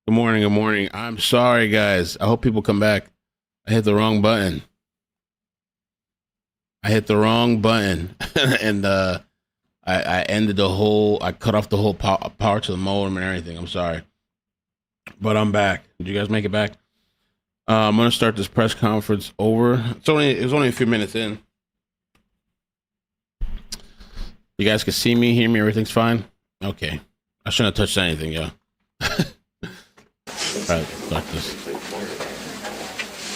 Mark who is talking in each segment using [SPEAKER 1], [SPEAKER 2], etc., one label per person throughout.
[SPEAKER 1] Good morning. Good morning. I'm sorry, guys. I hope people come back. I hit the wrong button. And I ended the whole. I cut off the whole power to the modem and everything. I'm sorry, but I'm back. Did you guys make it back? I'm gonna start this press conference over. It was only a few minutes in. You guys can see me, hear me. Everything's fine. Okay. I shouldn't have touched anything, yeah. All right, start this. I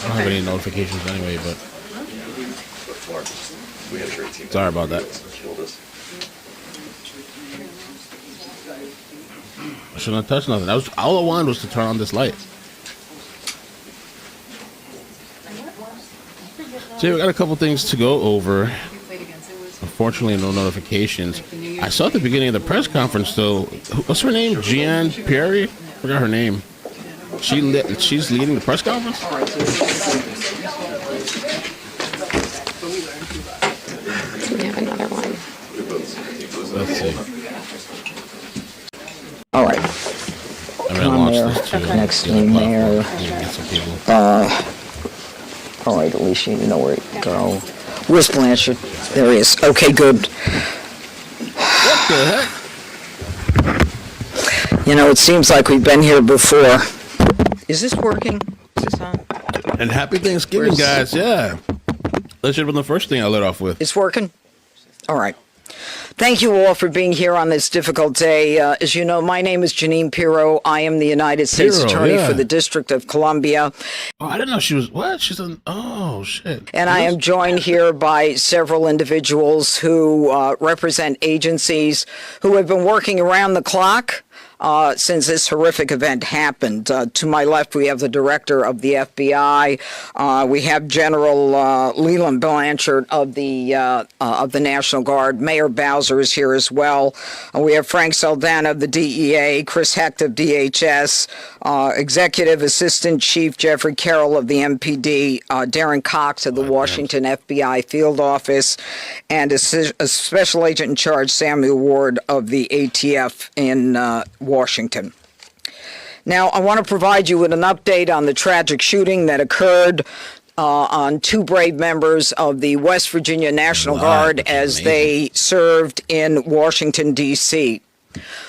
[SPEAKER 1] don't have any notifications anyway, but sorry about that. I shouldn't have touched nothing. That was all I wanted was to turn on this light. See, we got a couple things to go over. Unfortunately, no notifications. I saw at the beginning of the press conference, though. What's her name? Jean Pierre? Forgot her name. She's leading the press conference?
[SPEAKER 2] We have another one.
[SPEAKER 1] Let's see.
[SPEAKER 3] All right.
[SPEAKER 1] I mean, I lost this too.
[SPEAKER 3] Next to me, Mayor.
[SPEAKER 1] Get some people.
[SPEAKER 3] All right, Alicia, you know where to go. Where's Blanchard? There he is. Okay, good.
[SPEAKER 1] What the heck?
[SPEAKER 3] You know, it seems like we've been here before. Is this working? Is this on?
[SPEAKER 1] And happy Thanksgiving, guys. Yeah. That should have been the first thing I lit off with.
[SPEAKER 3] It's working? All right. Thank you all for being here on this difficult day. As you know, my name is Janine Pirro. I am the United States Attorney for the District of Columbia.
[SPEAKER 1] Oh, I didn't know she was, what? She's on, oh, shit.
[SPEAKER 3] And I am joined here by several individuals who represent agencies who have been working around the clock since this horrific event happened. To my left, we have the director of the FBI. We have General Leland Blanchard of the National Guard. Mayor Bowser is here as well. We have Frank Saldana of the DEA, Chris Hecht of DHS, Executive Assistant Chief Jeffrey Carroll of the MPD, Darren Cox of the Washington FBI Field Office, and a Special Agent in Charge, Samuel Ward of the ATF in Washington. Now, I want to provide you with an update on the tragic shooting that occurred on two brave members of the West Virginia National Guard as they served in Washington, D.C.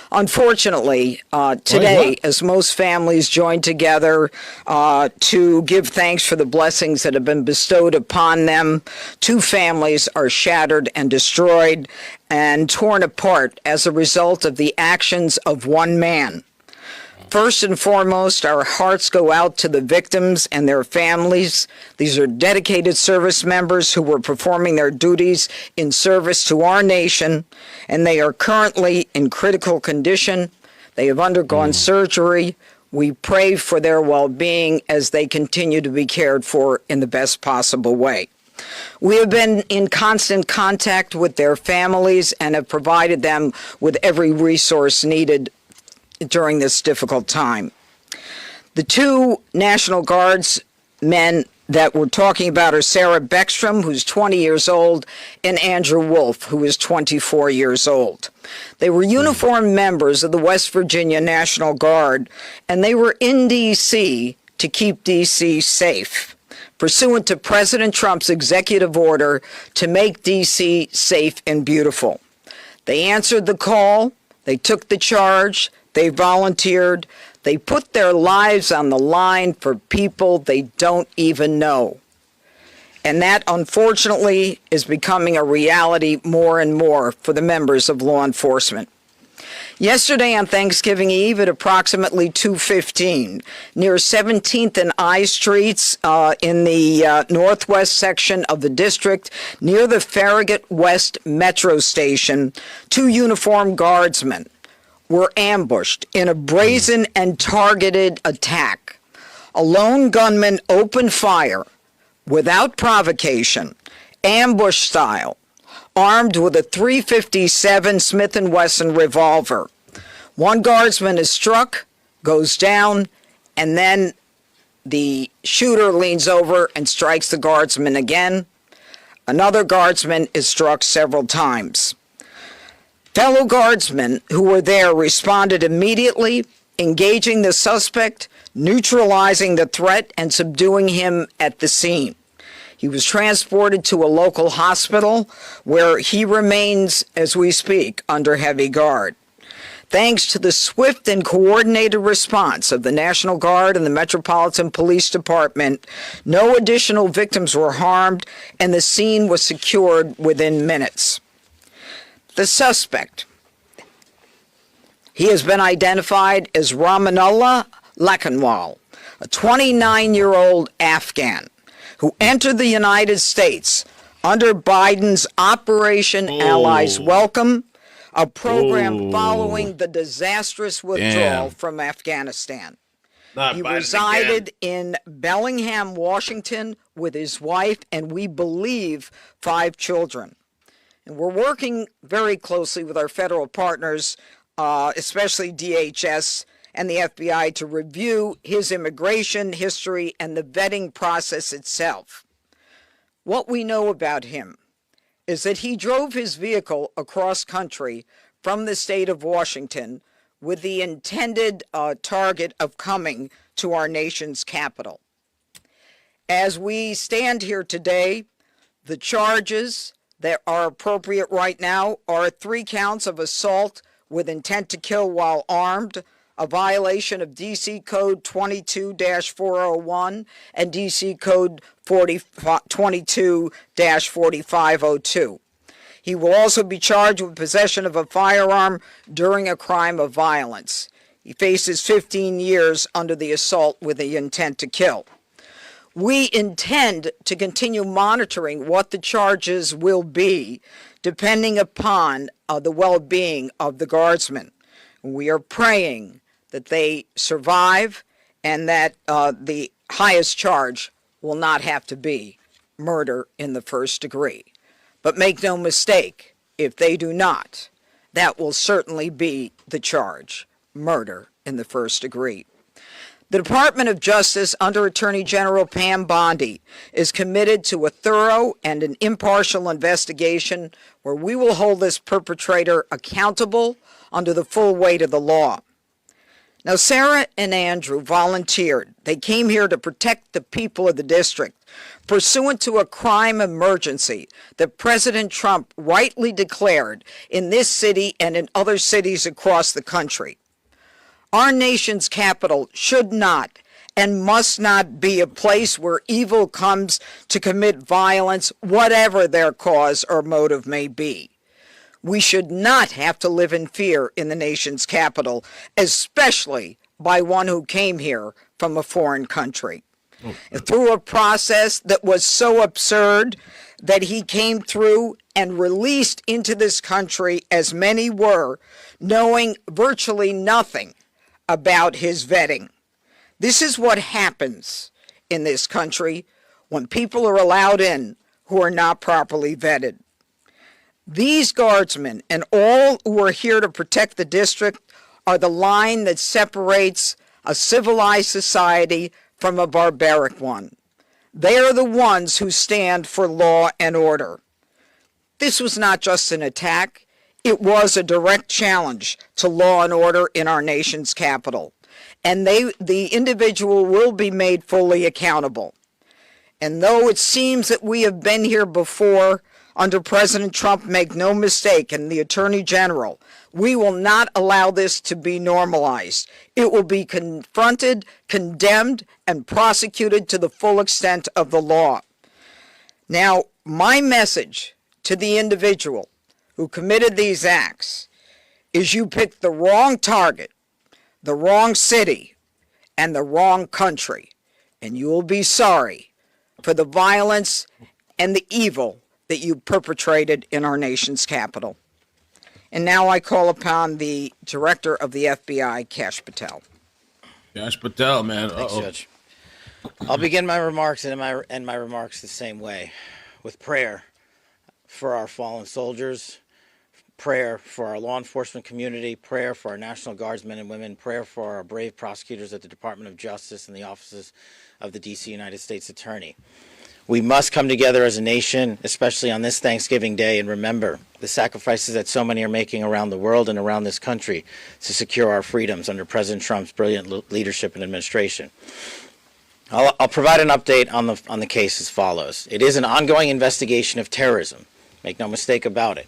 [SPEAKER 3] Unfortunately, today, as most families join together to give thanks for the blessings that have been bestowed upon them, two families are shattered and destroyed and torn apart as a result of the actions of one man. First and foremost, our hearts go out to the victims and their families. These are dedicated service members who were performing their duties in service to our nation, and they are currently in critical condition. They have undergone surgery. We pray for their well-being as they continue to be cared for in the best possible way. We have been in constant contact with their families and have provided them with every resource needed during this difficult time. The two National Guards men that we're talking about are Sarah Beckstrom, who's 20 years old, and Andrew Wolf, who is 24 years old. They were uniformed members of the West Virginia National Guard, and they were in D.C. to keep D.C. safe, pursuant to President Trump's executive order to make D.C. safe and beautiful. They answered the call, they took the charge, they volunteered. They put their lives on the line for people they don't even know. And that, unfortunately, is becoming a reality more and more for the members of law enforcement. Yesterday on Thanksgiving Eve at approximately 2:15, near 17th and I Streets in the northwest section of the district, near the Farragut West Metro Station, two uniformed guardsmen were ambushed in a brazen and targeted attack. A lone gunman opened fire without provocation, ambush style, armed with a .357 Smith & Wesson revolver. One guardsman is struck, goes down, and then the shooter leans over and strikes the guardsman again. Another guardsman is struck several times. Fellow guardsmen who were there responded immediately. engaging the suspect, neutralizing the threat, and subduing him at the scene. He was transported to a local hospital where he remains, as we speak, under heavy guard. Thanks to the swift and coordinated response of the National Guard and the Metropolitan Police Department, no additional victims were harmed and the scene was secured within minutes. The suspect, he has been identified as Rahmanullah Lakanwal, a 29-year-old Afghan who entered the United States under Biden's Operation Allies Welcome, a program following the disastrous withdrawal from Afghanistan. He resided in Bellingham, Washington with his wife and we believe 5 children. And we're working very closely with our federal partners, especially DHS and the FBI, to review his immigration history and the vetting process itself. What we know about him is that he drove his vehicle across country from the state of Washington with the intended target of coming to our nation's capital. As we stand here today, the charges that are appropriate right now are 3 counts of assault with intent to kill while armed, a violation of DC Code 22-401 and DC Code 22-4502. He will also be charged with possession of a firearm during a crime of violence. He faces 15 years under the assault with the intent to kill. We intend to continue monitoring what the charges will be, depending upon the well-being of the guardsmen. We are praying that they survive and that the highest charge will not have to be murder in the first degree. But make no mistake, if they do not, that will certainly be the charge, murder in the first degree. The Department of Justice under Attorney General Pam Bondi is committed to a thorough and an impartial investigation where we will hold this perpetrator accountable under the full weight of the law. Now, Sarah and Andrew volunteered. They came here to protect the people of the district, pursuant to a crime emergency that President Trump rightly declared in this city and in other cities across the country. Our nation's capital should not and must not be a place where evil comes to commit violence, whatever their cause or motive may be. We should not have to live in fear in the nation's capital, especially by one who came here from a foreign country. Through a process that was so absurd that he came through and released into this country, as many were, knowing virtually nothing about his vetting. This is what happens in this country when people are allowed in who are not properly vetted. These guardsmen and all who are here to protect the district are the line that separates a civilized society from a barbaric one. They are the ones who stand for law and order. This was not just an attack. It was a direct challenge to law and order in our nation's capital. And the individual will be made fully accountable. And though it seems that we have been here before, under President Trump, make no mistake, and the Attorney General, we will not allow this to be normalized. It will be confronted, condemned, and prosecuted to the full extent of the law. Now, my message to the individual who committed these acts is you picked the wrong target, the wrong city, and the wrong country, and you will be sorry for the violence and the evil that you perpetrated in our nation's capital. And now I call upon the Director of the FBI, Kash Patel.
[SPEAKER 1] Kash Patel, man.
[SPEAKER 4] Thanks, Judge. I'll begin my remarks and my remarks the same way, with prayer for our fallen soldiers, prayer for our law enforcement community, prayer for our National Guardsmen and women, prayer for our brave prosecutors at the Department of Justice and the offices of the D.C. United States Attorney. We must come together as a nation, especially on this Thanksgiving Day, and remember the sacrifices that so many are making around the world and around this country to secure our freedoms under President Trump's brilliant leadership and administration. I'll provide an update on the case as follows. It is an ongoing investigation of terrorism. Make no mistake about it.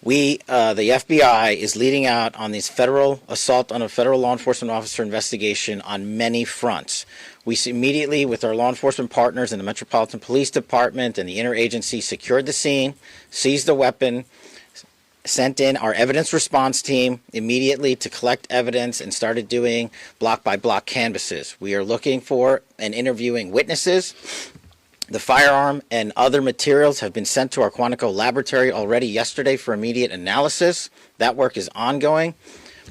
[SPEAKER 4] The FBI is leading out on this federal assault on a federal law enforcement officer investigation on many fronts. We immediately, with our law enforcement partners in the Metropolitan Police Department and the interagency, secured the scene, seized the weapon, sent in our evidence response team immediately to collect evidence, and started doing block-by-block canvasses. We are looking for and interviewing witnesses. The firearm and other materials have been sent to our Quantico laboratory already yesterday for immediate analysis. That work is ongoing.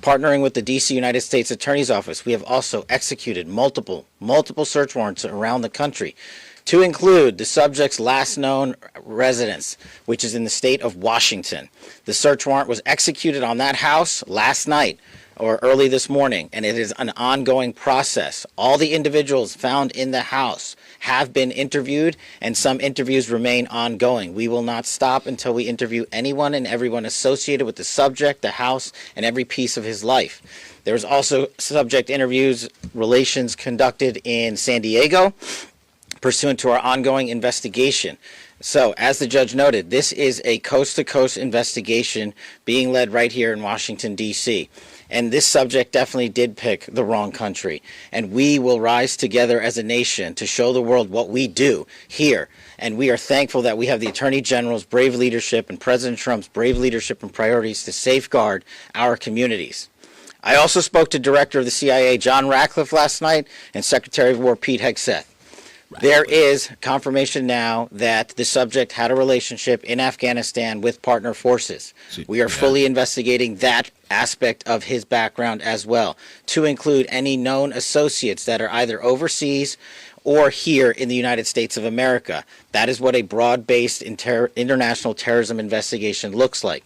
[SPEAKER 4] Partnering with the D.C. United States Attorney's Office, we have also executed multiple search warrants around the country to include the subject's last known residence, which is in the state of Washington. The search warrant was executed on that house last night or early this morning, and it is an ongoing process. All the individuals found in the house have been interviewed, and some interviews remain ongoing. We will not stop until we interview anyone and everyone associated with the subject, the house, and every piece of his life. There's also subject interviews, relations conducted in San Diego, pursuant to our ongoing investigation. So, as the judge noted, this is a coast-to-coast investigation being led right here in Washington, D.C., and this subject definitely did pick the wrong country. And we will rise together as a nation to show the world what we do here. And we are thankful that we have the Attorney General's brave leadership and President Trump's brave leadership and priorities to safeguard our communities. I also spoke to Director of the CIA, John Ratcliffe, last night, and Secretary of War, Pete Hegseth. There is confirmation now that the subject had a relationship in Afghanistan with partner forces. We are fully investigating that aspect of his background as well, to include any known associates that are either overseas or here in the United States of America. That is what a broad-based international terrorism investigation looks like.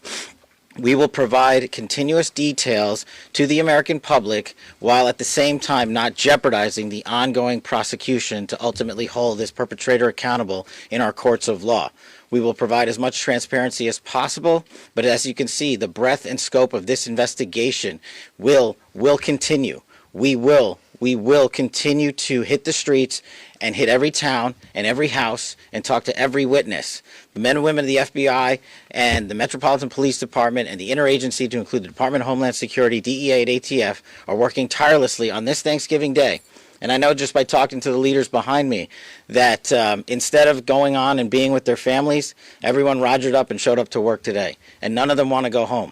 [SPEAKER 4] We will provide continuous details to the American public while at the same time not jeopardizing the ongoing prosecution to ultimately hold this perpetrator accountable in our courts of law. We will provide as much transparency as possible, but as you can see, the breadth and scope of this investigation will continue. We will continue to hit the streets and hit every town and every house and talk to every witness. The men and women of the FBI and the Metropolitan Police Department and the interagency, to include the Department of Homeland Security, DEA, and ATF, are working tirelessly on this Thanksgiving Day. And I know just by talking to the leaders behind me that instead of going on and being with their families, everyone rogered up and showed up to work today. And none of them want to go home.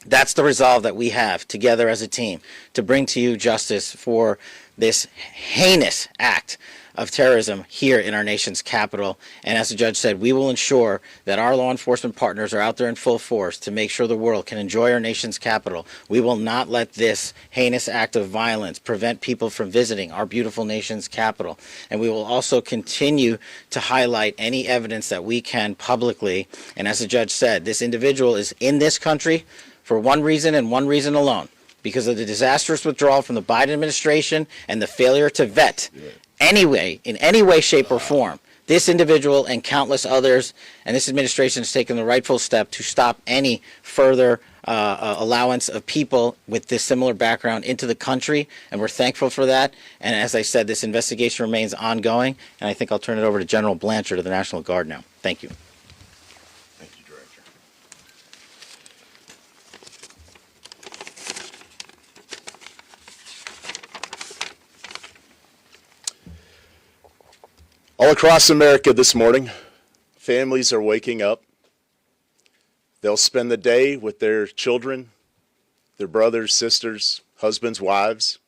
[SPEAKER 4] That's the resolve that we have together as a team to bring to you justice for this heinous act of terrorism here in our nation's capital. And as the judge said, we will ensure that our law enforcement partners are out there in full force to make sure the world can enjoy our nation's capital. We will not let this heinous act of violence prevent people from visiting our beautiful nation's capital. And we will also continue to highlight any evidence that we can publicly. And as the judge said, this individual is in this country for one reason and one reason alone: because of the disastrous withdrawal from the Biden administration and the failure to vet anyway, in any way, shape, or form, this individual and countless others. And this administration has taken the rightful step to stop any further allowance of people with this similar background into the country, and we're thankful for that. And as I said, this investigation remains ongoing, and I think I'll turn it over to General Blanchard of the National Guard now. Thank you.
[SPEAKER 5] Thank you, Director. All across America this morning, families are waking up. They'll spend the day with their children, their brothers, sisters, husbands, wives,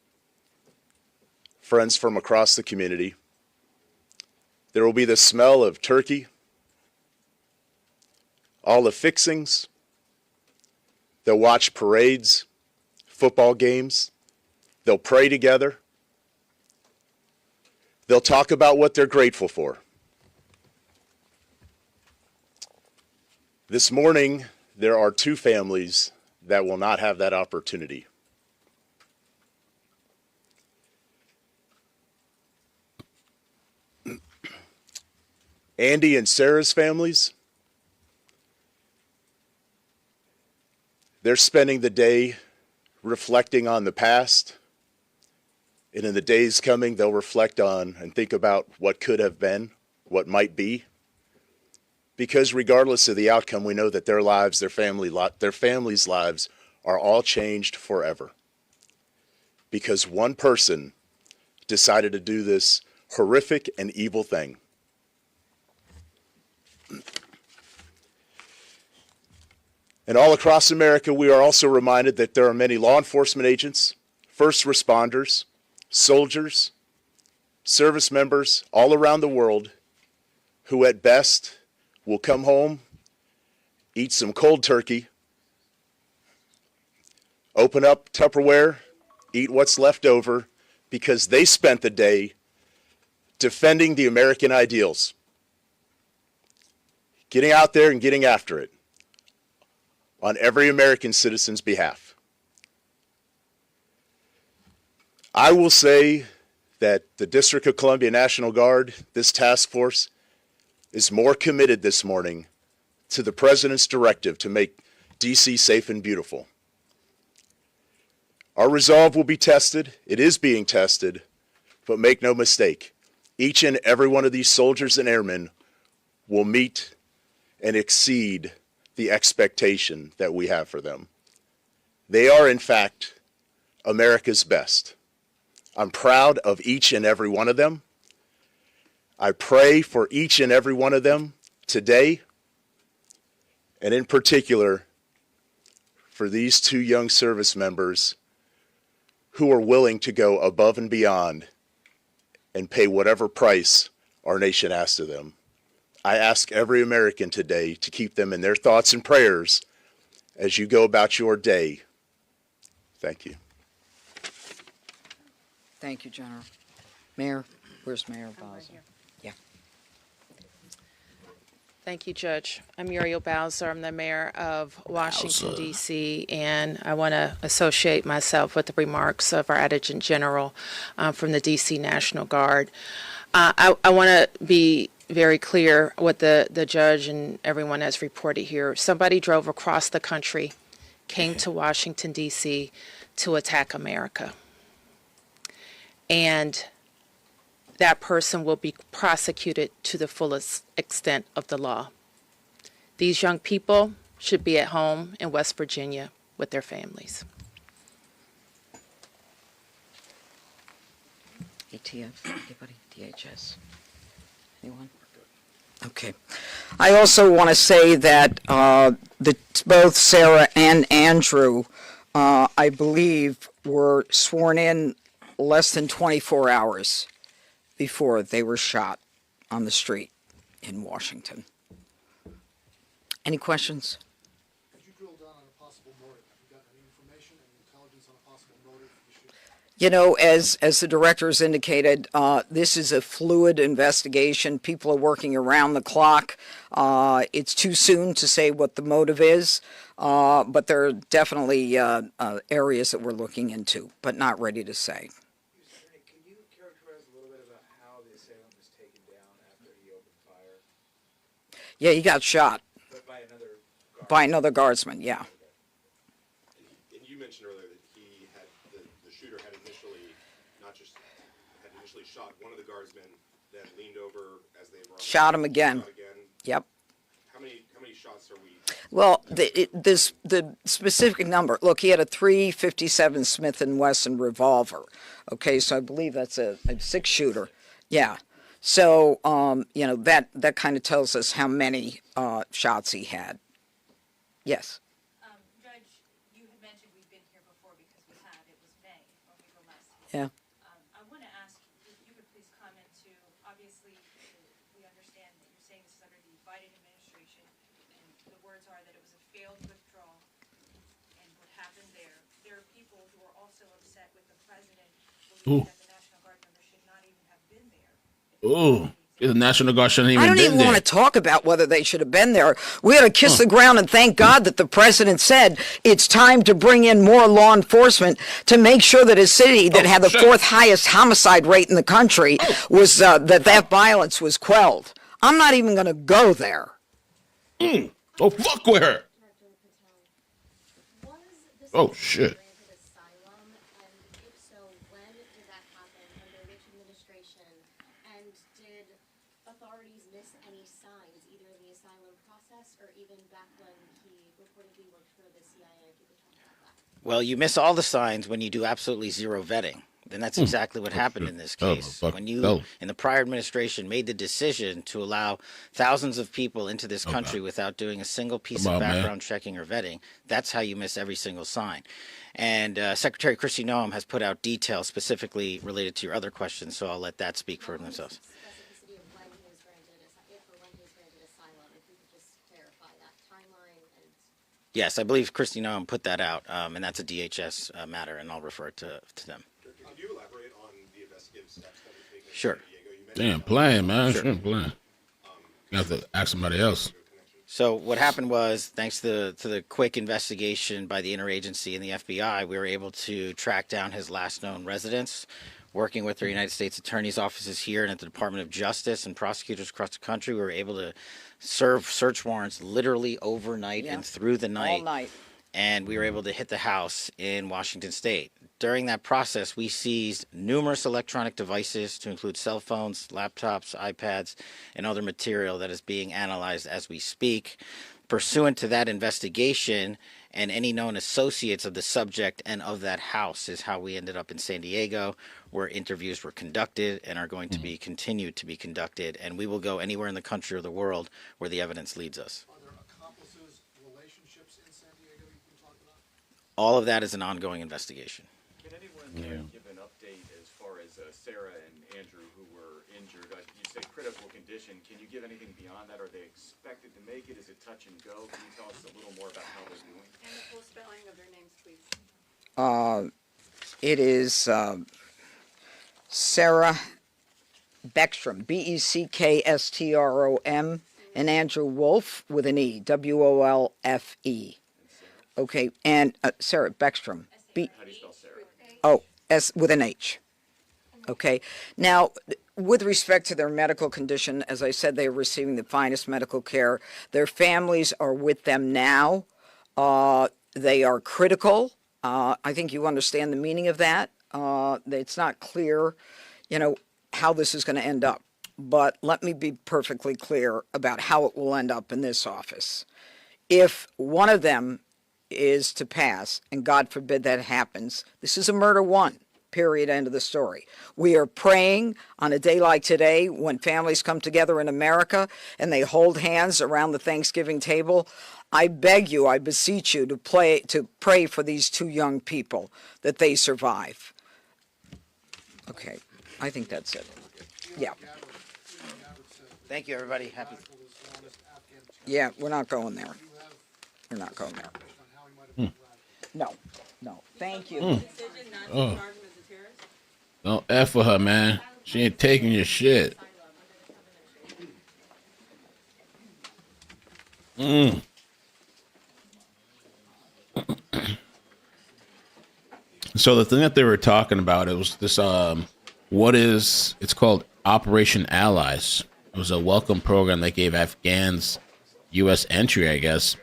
[SPEAKER 5] friends from across the community. There will be the smell of turkey, all the fixings. They'll watch parades, football games. They'll pray together. They'll talk about what they're grateful for. This morning, there are two families that will not have that opportunity. Andy and Sarah's families, they're spending the day reflecting on the past, and in the days coming, they'll reflect on and think about what could have been, what might be. Because regardless of the outcome, we know that their lives, their families' lives are all changed forever. Because one person decided to do this horrific and evil thing. And all across America, we are also reminded that there are many law enforcement agents, first responders, soldiers, service members all around the world who at best will come home, eat some cold turkey, open up Tupperware, eat what's left over, because they spent the day defending the American ideals, getting out there and getting after it on every American citizen's behalf. I will say that the District of Columbia National Guard, this task force, is more committed this morning to the President's directive to make D.C. safe and beautiful. Our resolve will be tested. It is being tested, but make no mistake, each and every one of these soldiers and airmen will meet and exceed the expectation that we have for them. They are, in fact, America's best. I'm proud of each and every one of them. I pray for each and every one of them today, and in particular, for these two young service members who are willing to go above and beyond and pay whatever price our nation asks of them. I ask every American today to keep them in their thoughts and prayers as you go about your day. Thank you.
[SPEAKER 3] Thank you, General. Mayor, where's Mayor Bowser? Yeah.
[SPEAKER 6] Thank you, Judge. I'm Muriel Bowser. I'm the mayor of Washington, D.C., and I want to associate myself with the remarks of our Adjutant General from the D.C. National Guard. I want to be very clear what the judge and everyone has reported here. Somebody drove across the country, came to Washington, D.C. to attack America. And that person will be prosecuted to the fullest extent of the law. These young people should be at home in West Virginia with their families.
[SPEAKER 3] ATF, anybody? DHS? Anyone? Okay. I also want to say that both Sarah and Andrew, I believe, were sworn in less than 24 hours before they were shot on the street in Washington. Any questions?
[SPEAKER 7] Could you drill down on a possible motive? Have you got any information, any intelligence on a possible motive?
[SPEAKER 3] You know, as the directors indicated, this is a fluid investigation. People are working around the clock. It's too soon to say what the motive is, but there are definitely areas that we're looking into, but not ready to say.
[SPEAKER 7] Can you characterize a little bit about how the assailant was taken down after he opened fire?
[SPEAKER 3] Yeah, he got shot
[SPEAKER 7] But by another guard?
[SPEAKER 3] by another guardsman, yeah.
[SPEAKER 8] And you mentioned earlier that he had the shooter had initially shot one of the guardsmen, then leaned over as they were
[SPEAKER 3] Shot him again.
[SPEAKER 8] Shot again.
[SPEAKER 3] Yep.
[SPEAKER 8] How many shots are we?
[SPEAKER 3] Well, the specific number, look, he had a .357 Smith & Wesson revolver. Okay, so I believe that's a six-shooter. Yeah. So, you know, that kind of tells us how many shots he had. Yes.
[SPEAKER 9] Judge, you had mentioned we've been here before because we had. It was May when we were last
[SPEAKER 3] Yeah.
[SPEAKER 9] here. I want to ask if you could please comment to, obviously, we understand that you're saying this is under the Biden administration, and the words are that it was a failed withdrawal, and what happened there. There are people who are also upset with the president, believing that the National Guard members should not even have been there.
[SPEAKER 1] Ooh, the National Guard shouldn't even
[SPEAKER 3] I don't
[SPEAKER 1] been
[SPEAKER 3] even
[SPEAKER 1] there.
[SPEAKER 3] want to talk about whether they should have been there. We ought to kiss the ground and thank God that the president said it's time to bring in more law enforcement to make sure that a city that had the fourth highest homicide rate in the country was that violence was quelled. I'm not even going to go there.
[SPEAKER 1] Oh, fuck with her.
[SPEAKER 10] Was the
[SPEAKER 1] Oh, shit.
[SPEAKER 10] granted asylum, and if so, when did that happen, under which administration, and did authorities miss any signs, either in the asylum process or even back when he reportedly worked for the CIA, if you could talk about that?
[SPEAKER 4] Well, you miss all the signs when you do absolutely zero vetting. And that's exactly what happened in this case. When you, in the prior administration, made the decision to allow thousands of people into this country without doing a single piece of background checking or vetting, that's how you miss every single sign. And Secretary Kristi Noem has put out details specifically related to your other questions, so I'll let that speak for themselves.
[SPEAKER 10] Specificity of when he was granted, if or when he was granted asylum, if you could just clarify that timeline and...
[SPEAKER 4] Yes, I believe Kristi Noem put that out, and that's a DHS matter, and I'll refer it to them.
[SPEAKER 8] Could you elaborate on the investigative steps that were taken in
[SPEAKER 4] Sure.
[SPEAKER 8] San Diego? You mentioned
[SPEAKER 1] Damn, playing, man. Sure. Playing. You have to ask somebody else.
[SPEAKER 4] So what happened was, thanks to the quick investigation by the interagency and the FBI, we were able to track down his last known residence. Working with the United States Attorney's offices here and at the Department of Justice and prosecutors across the country, we were able to serve search warrants literally overnight and through the night.
[SPEAKER 3] All night.
[SPEAKER 4] And we were able to hit the house in Washington State. During that process, we seized numerous electronic devices to include cell phones, laptops, iPads, and other material that is being analyzed as we speak. Pursuant to that investigation and any known associates of the subject and of that house is how we ended up in San Diego, where interviews were conducted and are going to be continued to be conducted. And we will go anywhere in the country or the world where the evidence leads us.
[SPEAKER 7] Are there accomplices, relationships in San Diego you can talk about?
[SPEAKER 4] All of that is an ongoing investigation.
[SPEAKER 11] Can anyone give an update as far as Sarah and Andrew, who were injured? You say critical condition. Can you give anything beyond that? Are they expected to make it? Is it touch and go? Can you tell us a little more about how they're doing?
[SPEAKER 9] And the full spelling of their names, please.
[SPEAKER 3] It is Sarah Beckstrom, Beckstrom, and Andrew Wolfe with an E, Wolfe. Okay, and Sarah Beckstrom.
[SPEAKER 11] How do you spell Sarah?
[SPEAKER 3] Oh, S with an H. Okay. Now, with respect to their medical condition, as I said, they are receiving the finest medical care. Their families are with them now. They are critical. I think you understand the meaning of that. It's not clear, how this is going to end up. But let me be perfectly clear about how it will end up in this office. If one of them is to pass, and God forbid that happens, this is a murder one, period, end of the story. We are praying on a day like today when families come together in America and they hold hands around the Thanksgiving table. I beg you, I beseech you to pray for these two young people that they survive. Okay, I think that's it. Yeah.
[SPEAKER 4] Thank you, everybody. Happy.
[SPEAKER 3] Yeah, we're not going there. We're not going there. No. Thank you.
[SPEAKER 1] Oh. Don't F with her, man. She ain't taking your shit. So the thing that they were talking about, it was this, it's called Operation Allies. It was a welcome program that gave Afghans U.S. entry, I guess.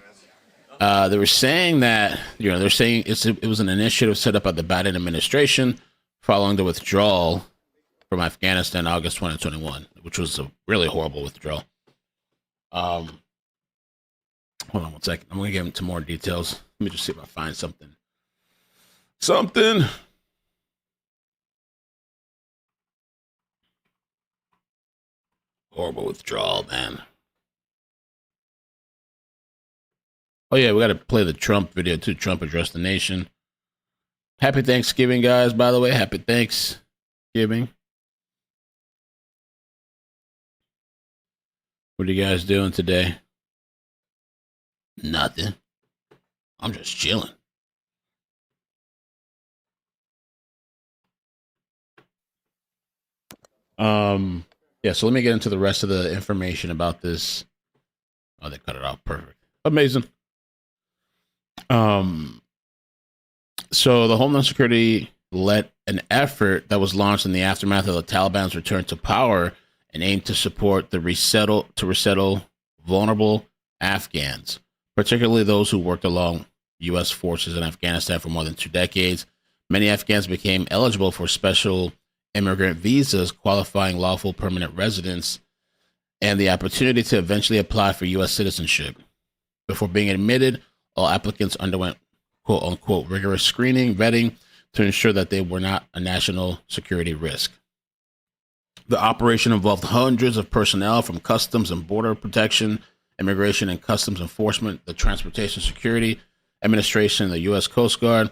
[SPEAKER 1] They were saying that, they're saying it was an initiative set up by the Biden administration following the withdrawal from Afghanistan in August 2021, which was a really horrible withdrawal. Hold on one second. I'm going to get into more details. Let me just see if I find something. Horrible withdrawal, man. Oh, yeah, we got to play the Trump video, too. Trump addressed the nation. Happy Thanksgiving, guys, by the way. Happy Thanksgiving. What are you guys doing today? Nothing. I'm just chilling. Yeah, so let me get into the rest of the information about this. Oh, they cut it off. Perfect. Amazing. So the Homeland Security led an effort that was launched in the aftermath of the Taliban's return to power and aimed to support the resettle vulnerable Afghans, particularly those who worked along U.S. forces in Afghanistan for more than 2 decades. Many Afghans became eligible for special immigrant visas, qualifying lawful permanent residents, and the opportunity to eventually apply for U.S. citizenship. Before being admitted, all applicants underwent quote unquote rigorous screening, vetting to ensure that they were not a national security risk. The operation involved hundreds of personnel from Customs and Border Protection, Immigration and Customs Enforcement, the Transportation Security Administration, the U.S. Coast Guard,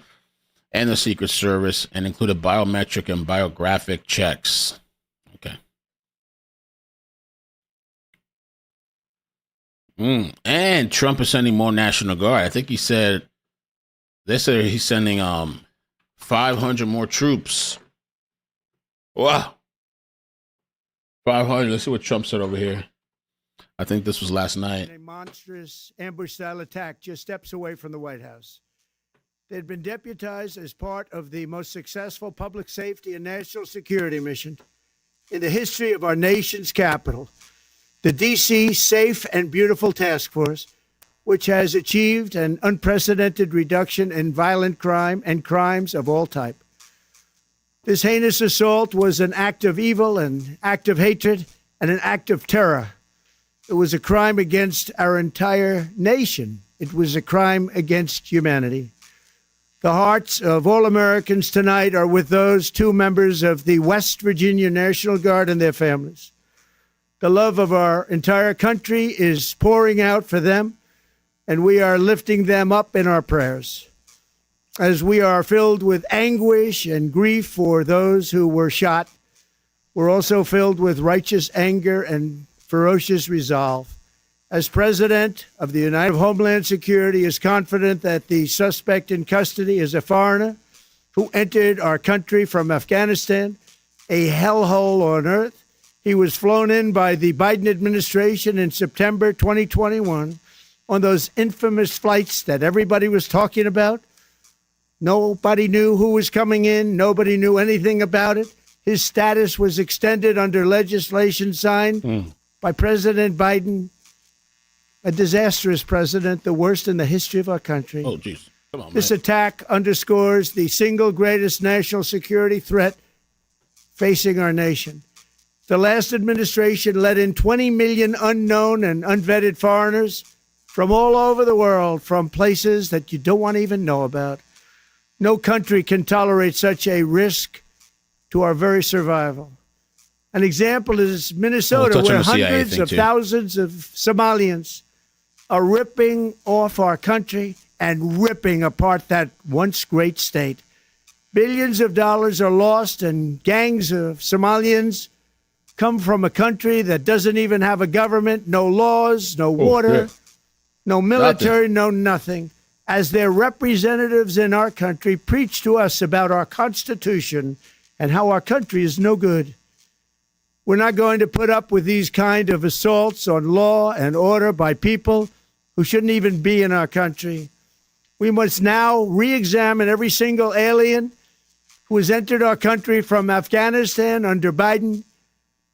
[SPEAKER 1] and the Secret Service, and included biometric and biographic checks. Okay. And Trump is sending more National Guard. I think he said, they said he's sending 500 more troops. Wow. 500. Let's see what Trump said over here. I think this was last night.
[SPEAKER 12] A monstrous ambush-style attack just steps away from the White House. They'd been deputized as part of the most successful public safety and national security mission in the history of our nation's capital, the D.C. Safe and Beautiful Task Force, which has achieved an unprecedented reduction in violent crime and crimes of all type. This heinous assault was an act of evil, an act of hatred, and an act of terror. It was a crime against our entire nation. It was a crime against humanity. The hearts of all Americans tonight are with those 2 members of the West Virginia National Guard and their families. The love of our entire country is pouring out for them, and we are lifting them up in our prayers. As we are filled with anguish and grief for those who were shot, we're also filled with righteous anger and ferocious resolve. As President of the United Homeland Security is confident that the suspect in custody is a foreigner who entered our country from Afghanistan, a hellhole on earth. He was flown in by the Biden administration in September 2021 on those infamous flights that everybody was talking about. Nobody knew who was coming in. Nobody knew anything about it. His status was extended under legislation signed by President Biden, a disastrous president, the worst in the history of our country.
[SPEAKER 1] Oh, geez. Come on,
[SPEAKER 12] This
[SPEAKER 1] man.
[SPEAKER 12] attack underscores the single greatest national security threat facing our nation. The last administration let in 20 million unknown and unvetted foreigners from all over the world, from places that you don't want to even know about. No country can tolerate such a risk to our very survival. An example is Minnesota, where hundreds of thousands of Somalians are ripping off our country and ripping apart that once great state. Billions of dollars are lost, and gangs of Somalians come from a country that doesn't even have a government, no laws, no water, no military, no nothing. As their representatives in our country preach to us about our Constitution and how our country is no good. We're not going to put up with these kind of assaults on law and order by people who shouldn't even be in our country. We must now re-examine every single alien who has entered our country from Afghanistan under Biden,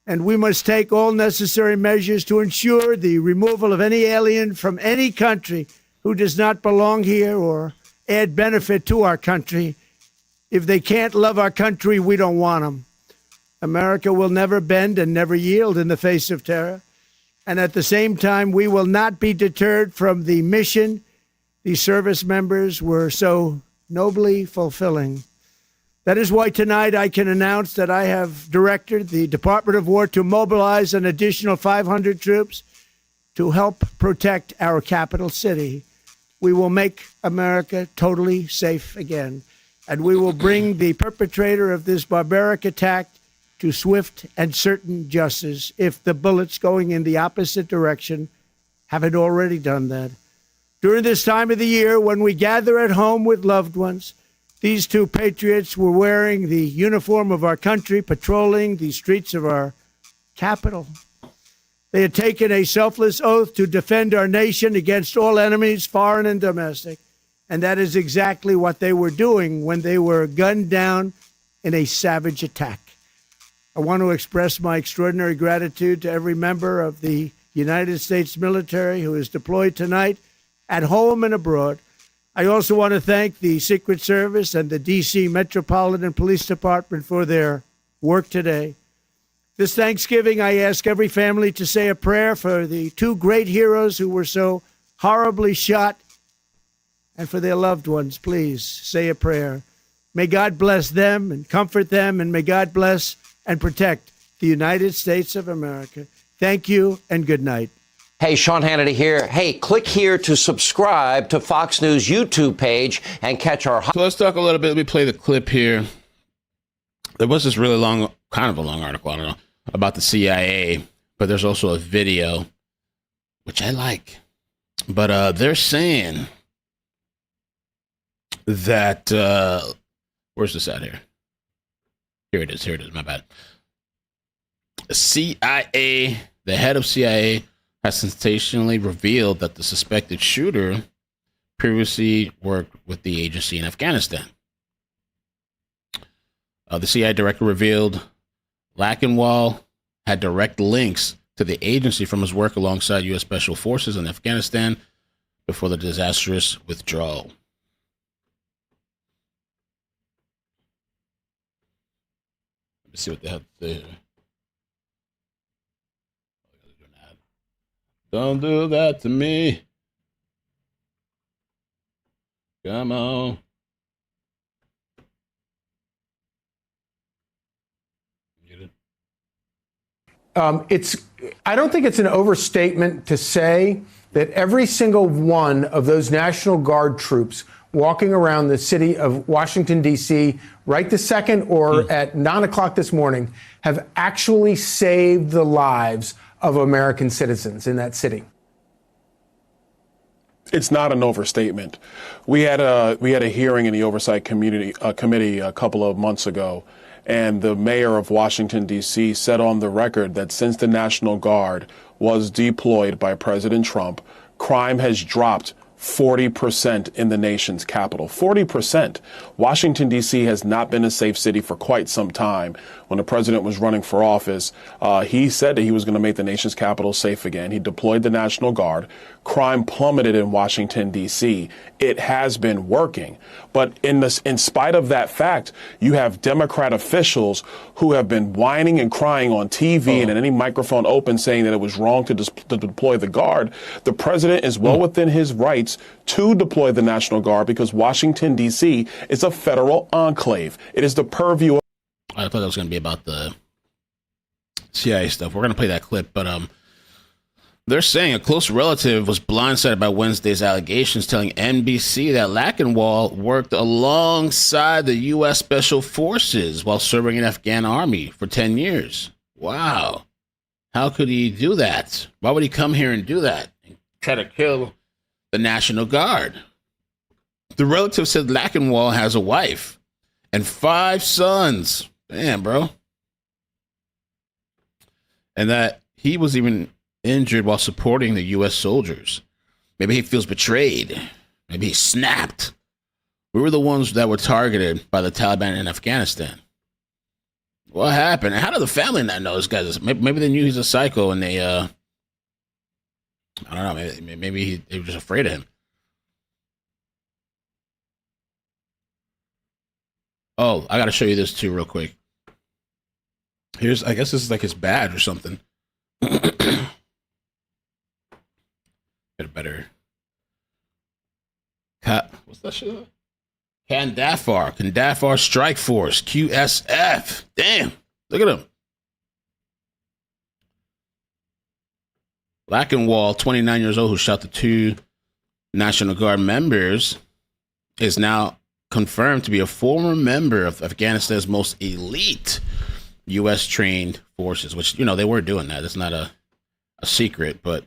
[SPEAKER 12] and we must take all necessary measures to ensure the removal of any alien from any country who does not belong here or add benefit to our country. If they can't love our country, we don't want them. America will never bend and never yield in the face of terror. And at the same time, we will not be deterred from the mission these service members were so nobly fulfilling. That is why tonight I can announce that I have directed the Department of War to mobilize an additional 500 troops to help protect our capital city. We will make America totally safe again, and we will bring the perpetrator of this barbaric attack to swift and certain justice if the bullets going in the opposite direction haven't already done that. During this time of the year, when we gather at home with loved ones, these 2 patriots were wearing the uniform of our country, patrolling the streets of our capital. They had taken a selfless oath to defend our nation against all enemies, foreign and domestic. And that is exactly what they were doing when they were gunned down in a savage attack. I want to express my extraordinary gratitude to every member of the United States military who is deployed tonight at home and abroad. I also want to thank the Secret Service and the D.C. Metropolitan Police Department for their work today. This Thanksgiving, I ask every family to say a prayer for the two great heroes who were so horribly shot and for their loved ones. Please say a prayer. May God bless them and comfort them, and may God bless and protect the United States of America. Thank you and good night.
[SPEAKER 13] Hey, Sean Hannity here. Hey, click here to subscribe to Fox News YouTube page and catch our...
[SPEAKER 1] So let's talk a little bit. Let me play the clip here. There was this really long, kind of a long article, I don't know, about the CIA, but there's also a video, which I like. But they're saying that... where's this at here? Here it is, my bad. CIA, the head of CIA, has sensationally revealed that the suspected shooter previously worked with the agency in Afghanistan. The CIA director revealed Lakanwal had direct links to the agency from his work alongside U.S. Special Forces in Afghanistan before the disastrous withdrawal. Let me see what they have there. Don't do that to me. Come on.
[SPEAKER 14] I don't think it's an overstatement to say that every single one of those National Guard troops walking around the city of Washington, D.C., right this second or at 9 o'clock this morning, have actually saved the lives of American citizens in that city.
[SPEAKER 15] It's not an overstatement. We had a hearing in the Oversight Committee a couple of months ago, and the mayor of Washington, D.C. said on the record that since the National Guard was deployed by President Trump, crime has dropped 40% in the nation's capital. 40%. Washington, D.C. has not been a safe city for quite some time. When the president was running for office, he said that he was going to make the nation's capital safe again. He deployed the National Guard. Crime plummeted in Washington, D.C. It has been working. But in spite of that fact, you have Democrat officials who have been whining and crying on TV and at any microphone open saying that it was wrong to deploy the Guard. The president is well within his rights to deploy the National Guard because Washington, D.C. is a federal enclave. It is the purview of...
[SPEAKER 1] I thought that was going to be about the CIA stuff. We're going to play that clip, but they're saying a close relative was blindsided by Wednesday's allegations, telling NBC that Lakanwal worked alongside the U.S. Special Forces while serving in the Afghan army for 10 years. Wow. How could he do that? Why would he come here and do that? And try to kill the National Guard? The relative said Lakanwal has a wife and 5 sons. Damn, bro. And that he was even injured while supporting the U.S. soldiers. Maybe he feels betrayed. Maybe he snapped. We were the ones that were targeted by the Taliban in Afghanistan. What happened? How did the family not know this guy? Maybe they knew he's a psycho and they, I don't know, maybe they were just afraid of him. Oh, I got to show you this too real quick. I guess this is like his badge or something. Get a better. What's that shit? Kandahar Strike Force, QSF. Damn, look at him. Lakanwal, 29 years old, who shot the 2 National Guard members, is now confirmed to be a former member of Afghanistan's most elite U.S. trained forces, which, you know, they were doing that. It's not a secret, but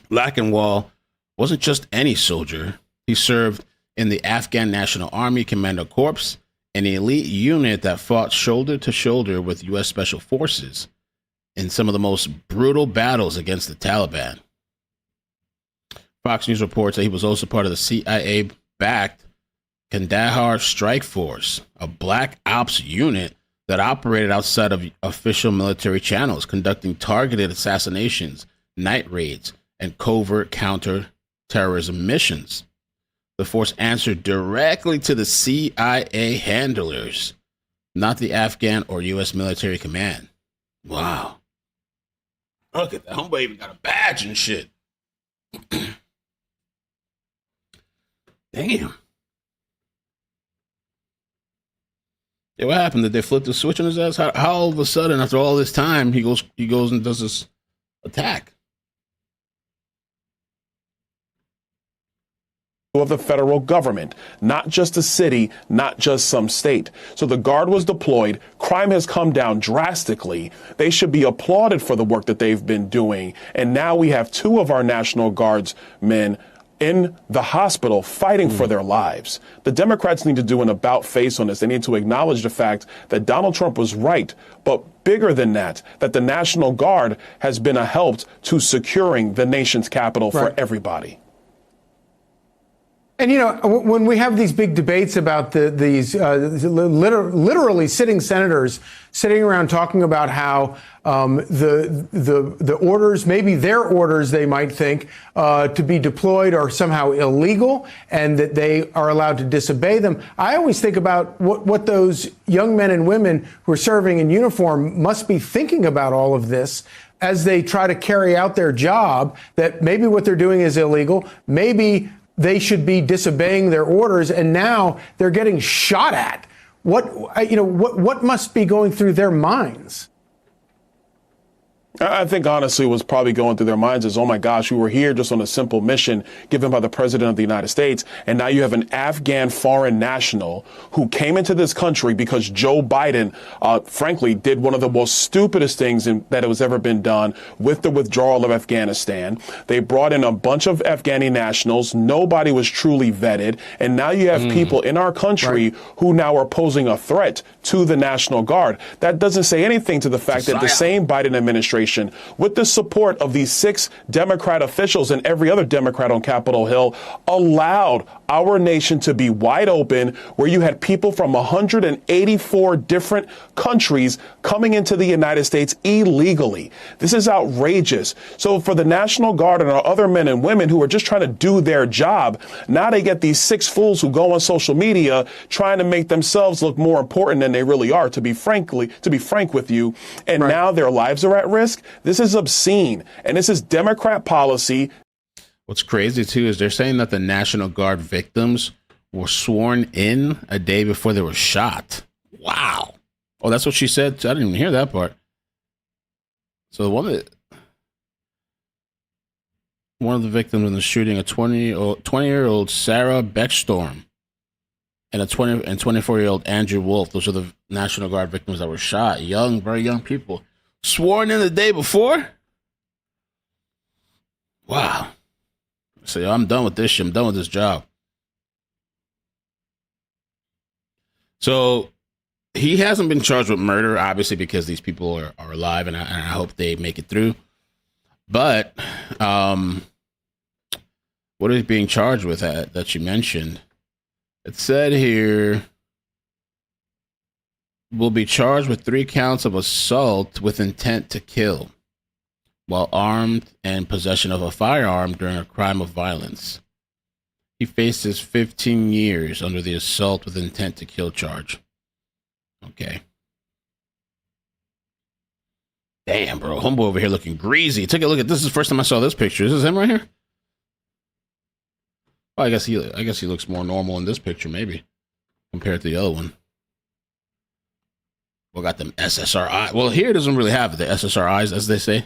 [SPEAKER 1] Lakanwal wasn't just any soldier. He served in the Afghan National Army Commando Corps, an elite unit that fought shoulder to shoulder with U.S. Special Forces in some of the most brutal battles against the Taliban. Fox News reports that he was also part of the CIA-backed Kandahar Strike Force, a black ops unit that operated outside of official military channels, conducting targeted assassinations, night raids, and covert counter-terrorism missions. The force answered directly to the CIA handlers, not the Afghan or U.S. military command. Wow. Look at that. Homeboy even got a badge and shit. Damn. Yeah, what happened? Did they flip the switch on his ass? How all of a sudden, after all this time, he goes and does this attack?
[SPEAKER 15] Of the federal government, not just a city, not just some state. So the Guard was deployed. Crime has come down drastically. They should be applauded for the work that they've been doing. And now we have 2 of our National Guardsmen in the hospital fighting for their lives. The Democrats need to do an about face on this. They need to acknowledge the fact that Donald Trump was right, but bigger than that the National Guard has been a help to securing the nation's capital for everybody.
[SPEAKER 14] And, you know, when we have these big debates about these literally sitting senators sitting around talking about how the orders, maybe their orders, they might think, to be deployed are somehow illegal and that they are allowed to disobey them, I always think about what those young men and women who are serving in uniform must be thinking about all of this as they try to carry out their job, that maybe what they're doing is illegal, maybe they should be disobeying their orders, and now they're getting shot at. What must be going through their minds?
[SPEAKER 15] I think honestly what's probably going through their minds is, oh my gosh, we were here just on a simple mission given by the President of the United States, and now you have an Afghan foreign national who came into this country because Joe Biden, frankly, did one of the most stupidest things that has ever been done with the withdrawal of Afghanistan. They brought in a bunch of Afghani nationals. Nobody was truly vetted, and now you have people in our country who now are posing a threat to the National Guard. That doesn't say anything to the fact that the same Biden administration, with the support of these 6 Democrat officials and every other Democrat on Capitol Hill, allowed our nation to be wide open, where you had people from 184 different countries coming into the United States illegally. This is outrageous. So for the National Guard and our other men and women who are just trying to do their job, now they get these 6 fools who go on social media trying to make themselves look more important than they really are, to be frank with you. And now their lives are at risk. This is obscene. And this is Democrat policy.
[SPEAKER 1] What's crazy, too, is they're saying that the National Guard victims were sworn in a day before they were shot. Wow. Oh, that's what she said? I didn't even hear that part. So one of the victims in the shooting, a 20-year-old Sarah Beckstorm and a 24-year-old Andrew Wolf. Those are the National Guard victims that were shot. Young, very young people. Sworn in the day before? Wow. So I'm done with this shit. I'm done with this job. So he hasn't been charged with murder, obviously, because these people are alive, and I hope they make it through. But what is he being charged with that you mentioned? It said here, will be charged with 3 counts of assault with intent to kill while armed and possession of a firearm during a crime of violence. He faces 15 years under the assault with intent to kill charge. Okay. Damn, bro. Homeboy over here looking greasy. Take a look at this. Is the first time I saw this picture. Is this him right here? Oh, I guess he looks more normal in this picture, maybe, compared to the other one. We got them SSRI. Well, here it doesn't really have the SSRIs, as they say.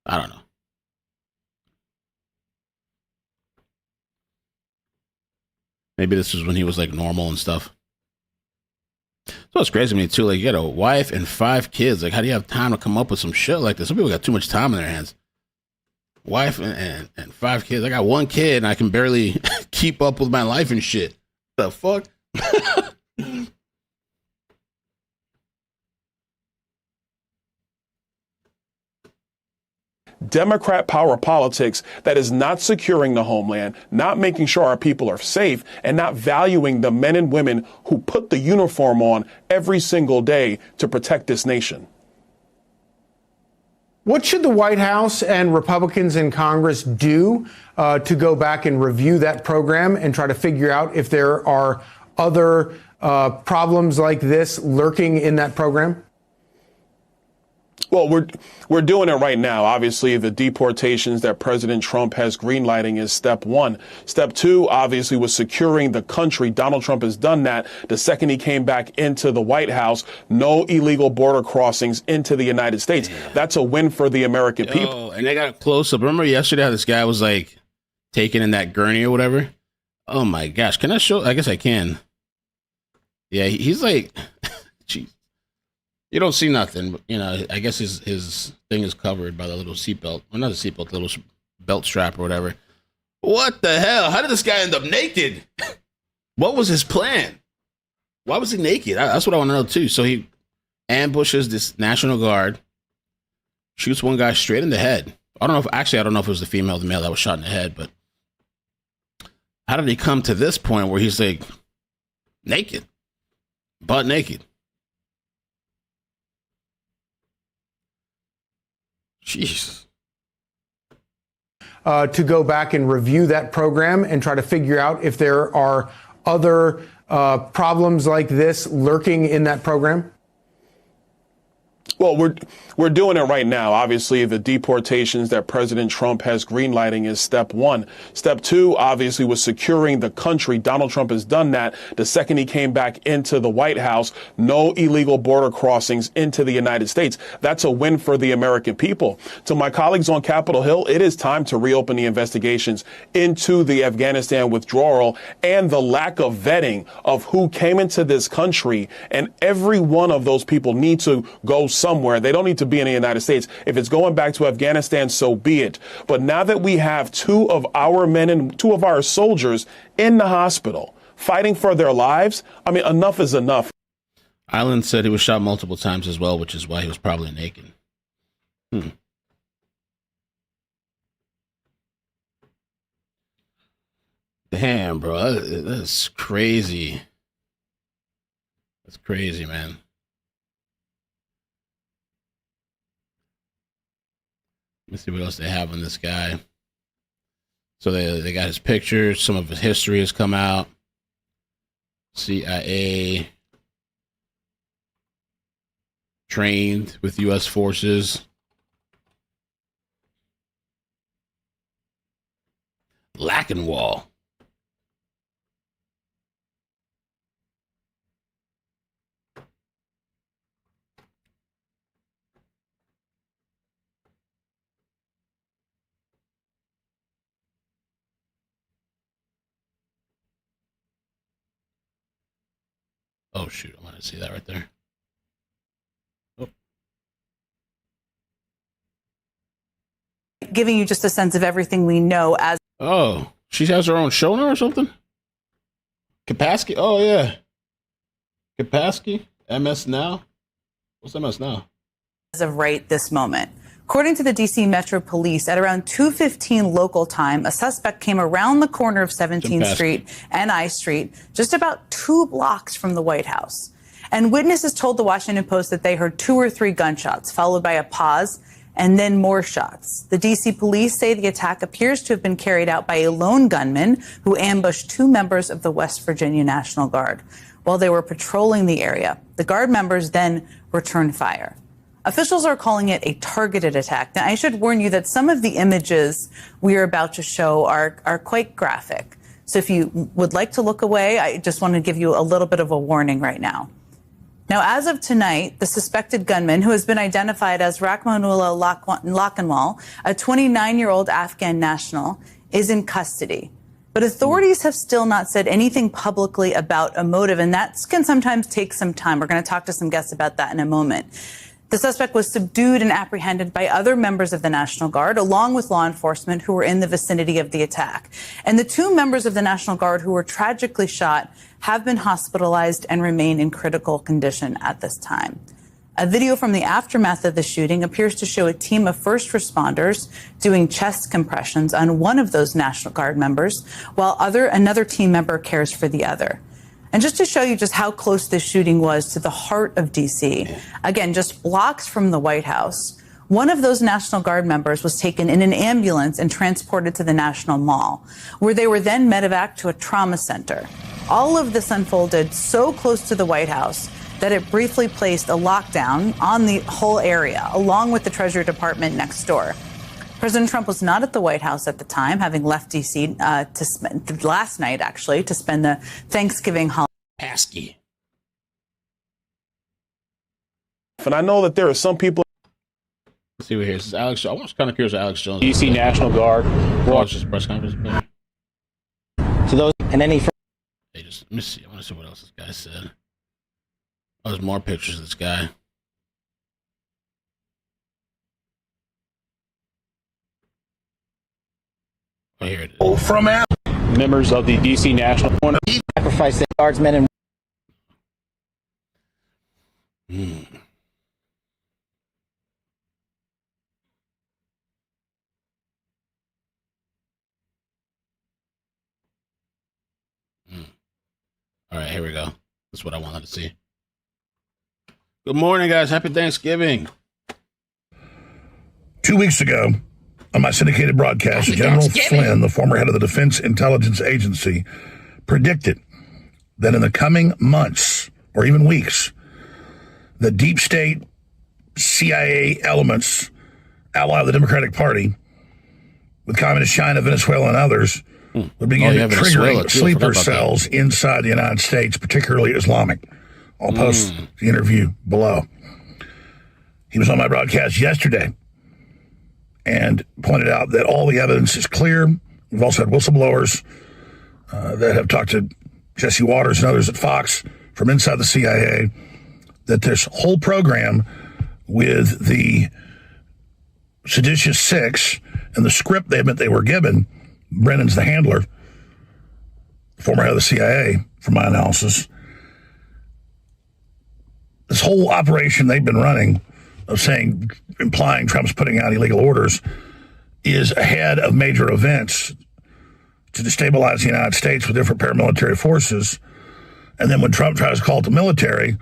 [SPEAKER 1] I don't know. Maybe this was when he was like normal and stuff. So it's crazy to me too. Like, you got a wife and 5 kids. Like, how do you have time to come up with some shit like this? Some people got too much time in their hands. Wife and 5 kids. I got 1 kid and I can barely keep up with my life and shit. The fuck?
[SPEAKER 15] Democrat power politics that is not securing the homeland, not making sure our people are safe, and not valuing the men and women who put the uniform on every single day to protect this nation.
[SPEAKER 14] What should the White House and Republicans in Congress do to go back and review that program and try to figure out if there are other problems like this lurking in that program?
[SPEAKER 15] Well, we're doing it right now. Obviously, the deportations that President Trump has greenlighting is step one. Step two, obviously, was securing the country. Donald Trump has done that. The second he came back into the White House, no illegal border crossings into the United States. That's a win for the American people.
[SPEAKER 1] And they got a close up. Remember yesterday how this guy was like taken in that gurney or whatever? Oh my gosh. Can I show? I guess I can. Yeah, he's like, geez. You don't see nothing, but, you know, I guess his thing is covered by the little seatbelt. Well, not the seatbelt, the little belt strap or whatever. What the hell? How did this guy end up naked? What was his plan? Why was he naked? That's what I want to know, too. So he ambushes this National Guard, shoots one guy straight in the head. I don't know if it was the female or the male that was shot in the head, but how did he come to this point where he's like naked, butt naked? Jeez.
[SPEAKER 14] To go back and review that program and try to figure out if there are other problems like this lurking in that program?
[SPEAKER 15] Well, we're doing it right now. Obviously, the deportations that President Trump has greenlighting is step one. Step two, obviously, was securing the country. Donald Trump has done that. The second he came back into the White House, no illegal border crossings into the United States. That's a win for the American people. To my colleagues on Capitol Hill, it is time to reopen the investigations into the Afghanistan withdrawal and the lack of vetting of who came into this country. And every one of those people need to go somewhere. They don't need to be in the United States. If it's going back to Afghanistan, so be it. But now that we have two of our men and two of our soldiers in the hospital fighting for their lives, I mean, enough is enough.
[SPEAKER 1] Island said he was shot multiple times as well, which is why he was probably naked. Damn, bro. That's crazy. That's crazy, man. Let's see what else they have on this guy. So they got his pictures. Some of his history has come out. CIA trained with U.S. forces. Lakanwal. Oh, shoot. I want to see that right there. Oh.
[SPEAKER 16] Giving you just a sense of everything we know as...
[SPEAKER 1] Oh, she has her own show now or something? Kapasky? Oh, yeah. Kapasky? MS Now? What's MS Now?
[SPEAKER 16] As of right this moment. According to the D.C. Metro Police, at around 2:15 local time, a suspect came around the corner of 17th Street and I Street, just about 2 blocks from the White House. And witnesses told the Washington Post that they heard 2 or 3 gunshots, followed by a pause and then more shots. The D.C. police say the attack appears to have been carried out by a lone gunman who ambushed 2 members of the West Virginia National Guard while they were patrolling the area. The Guard members then returned fire. Officials are calling it a targeted attack. Now, I should warn you that some of the images we are about to show are quite graphic. So if you would like to look away, I just want to give you a little bit of a warning right now. Now, as of tonight, the suspected gunman, who has been identified as Rahmanullah Lakanwal, a 29-year-old Afghan national, is in custody. But authorities have still not said anything publicly about a motive, and that can sometimes take some time. We're going to talk to some guests about that in a moment. The suspect was subdued and apprehended by other members of the National Guard, along with law enforcement who were in the vicinity of the attack. And the 2 members of the National Guard who were tragically shot have been hospitalized and remain in critical condition at this time. A video from the aftermath of the shooting appears to show a team of first responders doing chest compressions on one of those National Guard members, while another team member cares for the other. And just to show you just how close this shooting was to the heart of D.C., again, just blocks from the White House, one of those National Guard members was taken in an ambulance and transported to the National Mall, where they were then medevaced to a trauma center. All of this unfolded so close to the White House that it briefly placed a lockdown on the whole area, along with the Treasury Department next door. President Trump was not at the White House at the time, having left D.C. Last night, actually, to spend the Thanksgiving holiday.
[SPEAKER 1] Pasky.
[SPEAKER 15] And I know that there are some people.
[SPEAKER 1] Let's see what here. This is Alex. I was kind of curious what Alex Jones.
[SPEAKER 4] DC National Guard.
[SPEAKER 1] Watch this press conference.
[SPEAKER 4] To those, and any.
[SPEAKER 1] Hey, let me see. I want to see what else this guy said. Oh, there's more pictures of this guy. Oh, here it is.
[SPEAKER 17] From members of the DC National Guard.
[SPEAKER 4] Sacrifice the guardsmen and.
[SPEAKER 1] All right, here we go. That's what I wanted to see. Good morning, guys. Happy Thanksgiving.
[SPEAKER 17] 2 weeks ago, on my syndicated broadcast, General Flynn, the former head of the Defense Intelligence Agency, predicted that in the coming months, or even weeks, the deep state CIA elements allied with the Democratic Party, with Communist China, Venezuela, and others, would begin triggering sleeper cells inside the United States, particularly Islamic. I'll post the interview below. He was on my broadcast yesterday and pointed out that all the evidence is clear. We've also had whistleblowers that have talked to Jesse Waters and others at Fox from inside the CIA, that this whole program with the seditious six and the script they admit they were given, Brennan's the handler, former head of the CIA, from my analysis. This whole operation they've been running of saying, implying Trump's putting out illegal orders, is ahead of major events to destabilize the United States with different paramilitary forces. And then when Trump tries to call it the military,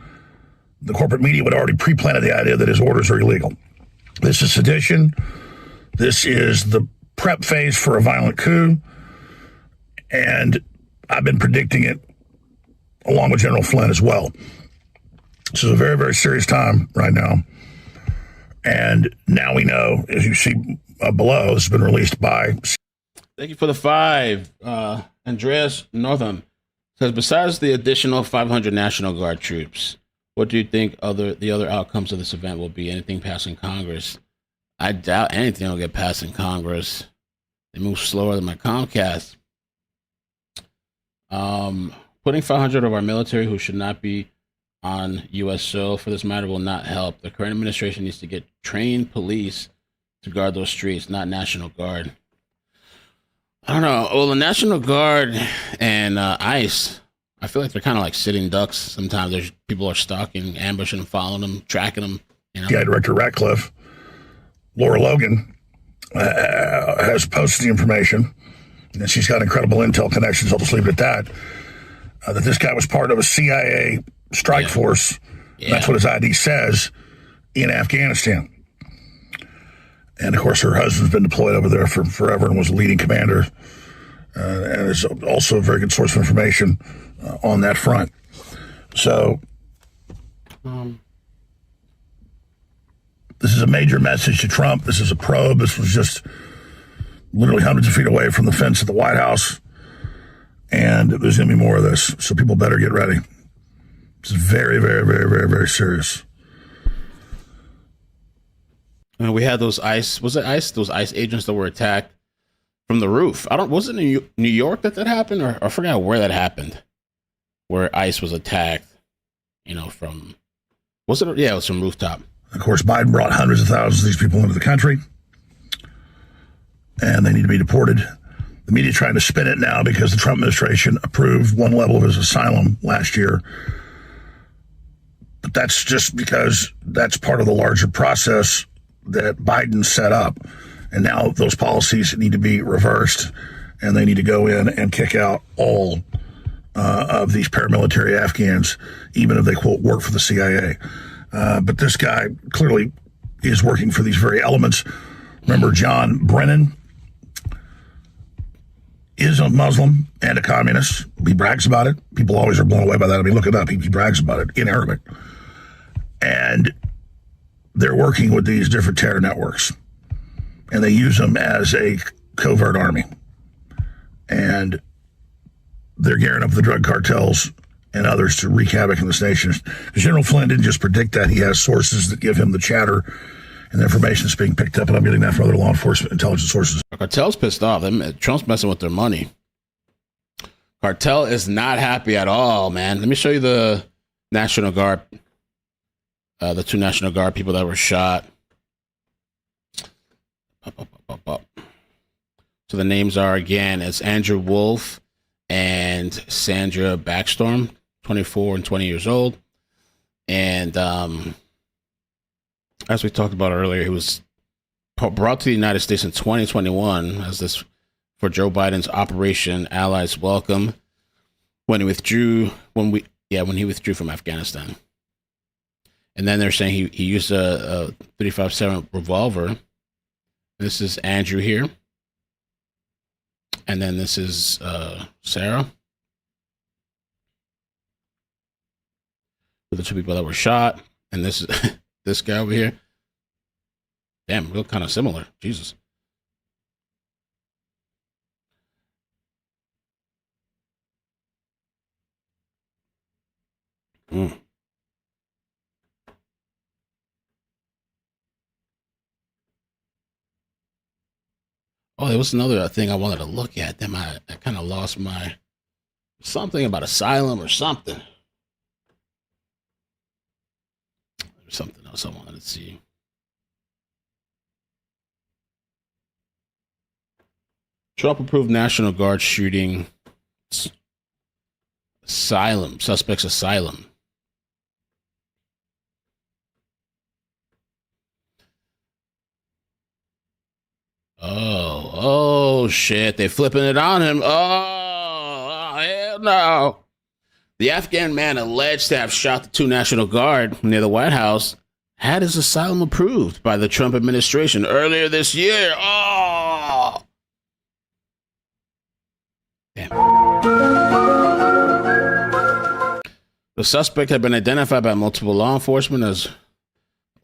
[SPEAKER 17] the corporate media would already pre-planted the idea that his orders are illegal. This is sedition. This is the prep phase for a violent coup. And I've been predicting it along with General Flynn as well. This is a very, very serious time right now. And now we know, as you see below, this has been released by...
[SPEAKER 1] Thank you for the 5. Andreas Northam says, besides the additional 500 National Guard troops, what do you think the other outcomes of this event will be? Anything passing Congress? I doubt anything will get passed in Congress. They move slower than my Comcast. Putting 500 of our military who should not be on U.S. soil for this matter will not help. The current administration needs to get trained police to guard those streets, not National Guard. I don't know. Well, the National Guard and ICE, I feel like they're kind of like sitting ducks. Sometimes there's people are stalking, ambushing, them, following them, tracking them. You know?
[SPEAKER 17] Yeah, Director Ratcliffe, Laura Logan, has posted the information, and she's got incredible intel connections. I'll just leave it at that. That this guy was part of a CIA strike force. That's what his ID says, in Afghanistan. And of course, her husband's been deployed over there for forever and was a leading commander, and is also a very good source of information on that front. So this is a major message to Trump. This is a probe. This was just literally hundreds of feet away from the fence at the White House. And there's going to be more of this. So people better get ready. It's very, very, very, very, very serious.
[SPEAKER 1] And we had those those ICE agents that were attacked from the roof. Was it in New York that happened? Or I forgot where that happened, where ICE was attacked, from, it was from rooftop.
[SPEAKER 17] Of course, Biden brought hundreds of thousands of these people into the country, and they need to be deported. The media trying to spin it now because the Trump administration approved one level of his asylum last year. The But that's just because that's part of the larger process that Biden set up. And now those policies need to be reversed, and they need to go in and kick out all of these paramilitary Afghans, even if they, quote, work for the CIA. But this guy clearly is working for these very elements. Remember, John Brennan is a Muslim and a communist. He brags about it. People always are blown away by that. I mean, look it up. He brags about it in Arabic. And they're working with these different terror networks, and they use them as a covert army. And they're gearing up the drug cartels and others to wreak havoc in this nation. General Flynn didn't just predict that. He has sources that give him the chatter, and the information is being picked up, and I'm getting that from other law enforcement intelligence sources.
[SPEAKER 1] Cartel's pissed off. Trump's messing with their money. Cartel is not happy at all, man. Let me show you the National Guard, the 2 National Guard people that were shot. So the names are, again, it's Andrew Wolf and Sandra Backstorm, 24 and 20 years old. And as we talked about earlier, he was brought to the United States in 2021 as this for Joe Biden's Operation Allies Welcome when he withdrew from Afghanistan. And then they're saying he used a 357 revolver. This is Andrew here. And then this is Sarah. The 2 people that were shot. And this is this guy over here. Damn, we look kind of similar. Jesus. Oh, there was another thing I wanted to look at. Then I kind of lost my something about asylum or something. There's something else I wanted to see. Trump approved National Guard shooting asylum, suspects asylum. Oh, shit. They're flipping it on him. Oh, hell no. The Afghan man alleged to have shot the 2 National Guard near the White House had his asylum approved by the Trump administration earlier this year. Oh. Damn. The suspect had been identified by multiple law enforcement as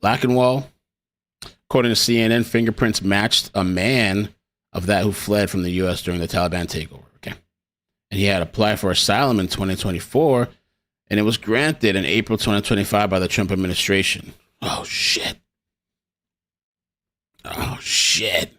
[SPEAKER 1] Lakanwal. According to CNN, fingerprints matched a man of that who fled from the U.S. during the Taliban takeover. Okay. And he had applied for asylum in 2024, and it was granted in April 2025 by the Trump administration. Oh, shit. Oh, shit.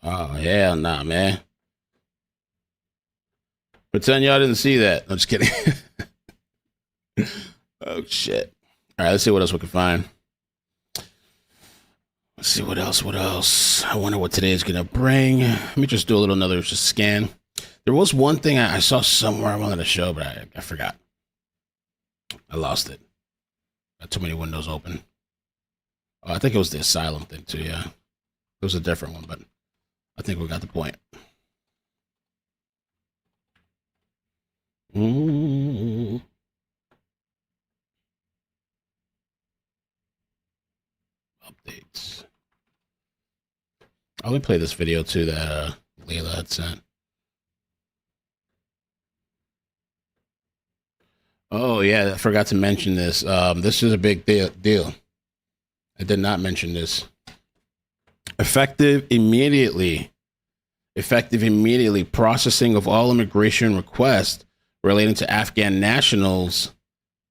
[SPEAKER 1] Oh, hell nah, man. Pretend y'all didn't see that. I'm just kidding. Oh, shit. All right, let's see what else we can find. Let's see what else. I wonder what today is going to bring. Let me just do another scan. There was one thing I saw somewhere I wanted to show, but I forgot. I lost it. Got too many windows open. Oh, I think it was the asylum thing, too, yeah. It was a different one, but I think we got the point. Updates. Let me play this video too that Layla had sent. Oh yeah, I forgot to mention this. This is a big deal. I did not mention this. Effective immediately, processing of all immigration requests relating to Afghan nationals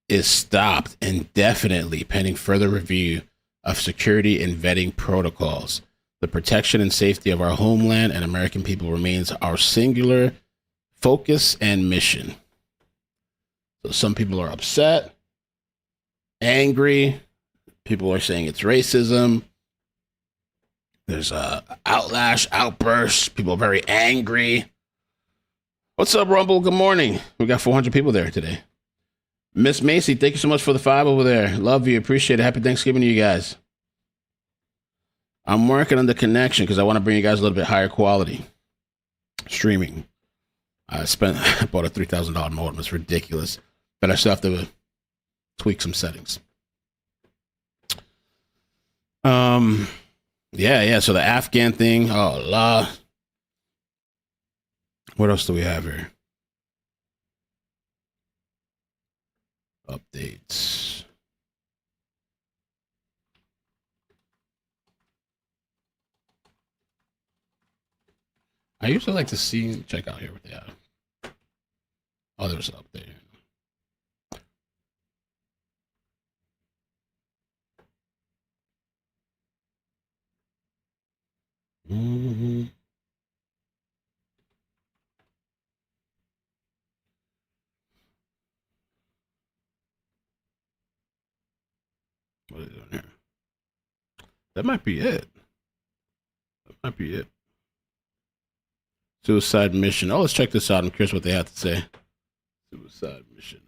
[SPEAKER 1] is stopped indefinitely pending further review of security and vetting protocols. The protection and safety of our homeland and American people remains our singular focus and mission. So some people are upset, angry. People are saying it's racism. There's outlash, outbursts. People are very angry. What's up, Rumble? Good morning. We got 400 people there today. Miss Macy, thank you so much for the 5 over there. Love you. Appreciate it. Happy Thanksgiving to you guys. I'm working on the connection because I want to bring you guys a little bit higher quality streaming. I bought a $3,000 modem. It's ridiculous. But I still have to tweak some settings. Yeah. So the Afghan thing. Oh, Allah. What else do we have here? Updates. I usually like to check out here what they have. Oh, there's an update. Mm-hmm. What are they doing here? That might be it. Suicide mission. Oh, let's check this out. I'm curious what they have to say. Suicide mission.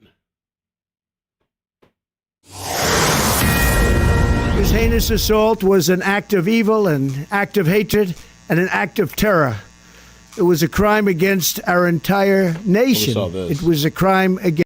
[SPEAKER 12] This heinous assault was an act of evil, an act of hatred, and an act of terror. It was a crime against our entire nation. It was a crime against.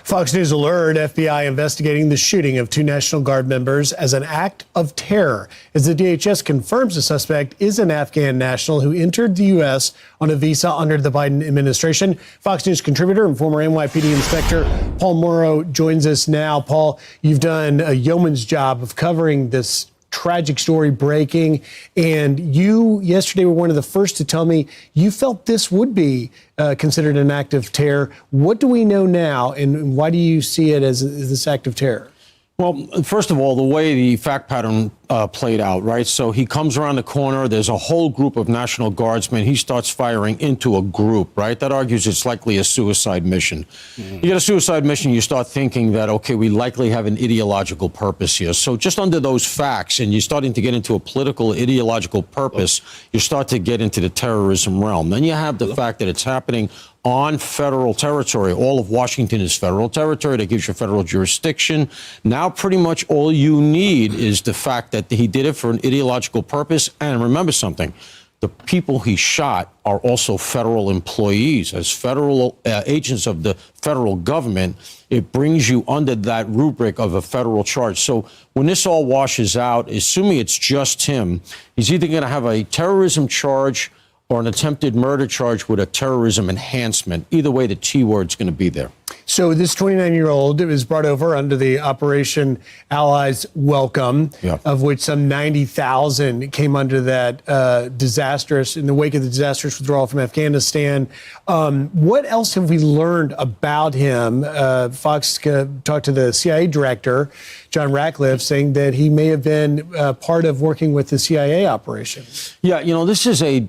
[SPEAKER 18] Fox News alert, FBI investigating the shooting of 2 National Guard members as an act of terror, as the DHS confirms the suspect is an Afghan national who entered the U.S. on a visa under the Biden administration. Fox News contributor and former NYPD inspector Paul Morrow joins us now. Paul, you've done a yeoman's job of covering this tragic story breaking, and you yesterday were one of the first to tell me you felt this would be considered an act of terror. What do we know now, and why do you see it as this act of terror?
[SPEAKER 19] Well, first of all, the way the fact pattern played out, right? So he comes around the corner. There's a whole group of National Guardsmen. He starts firing into a group, right? That argues it's likely a suicide mission. You get a suicide mission, you start thinking that, okay, we likely have an ideological purpose here. So just under those facts, and you're starting to get into a political ideological purpose, you start to get into the terrorism realm. Then you have the fact that it's happening on federal territory. All of Washington is federal territory. That gives you federal jurisdiction. Now pretty much all you need is the fact that he did it for an ideological purpose. And remember something, the people he shot are also federal employees. As federal agents of the federal government, it brings you under that rubric of a federal charge. So when this all washes out, assuming it's just him, he's either going to have a terrorism charge or an attempted murder charge with a terrorism enhancement. Either way, the T word's going to be there.
[SPEAKER 18] So this 29-year-old was brought over under the Operation Allies Welcome, of which some 90,000 came under that in the wake of the disastrous withdrawal from Afghanistan. What else have we learned about him? Fox talked to the CIA director, John Ratcliffe, saying that he may have been part of working with the CIA operation.
[SPEAKER 19] Yeah, this is a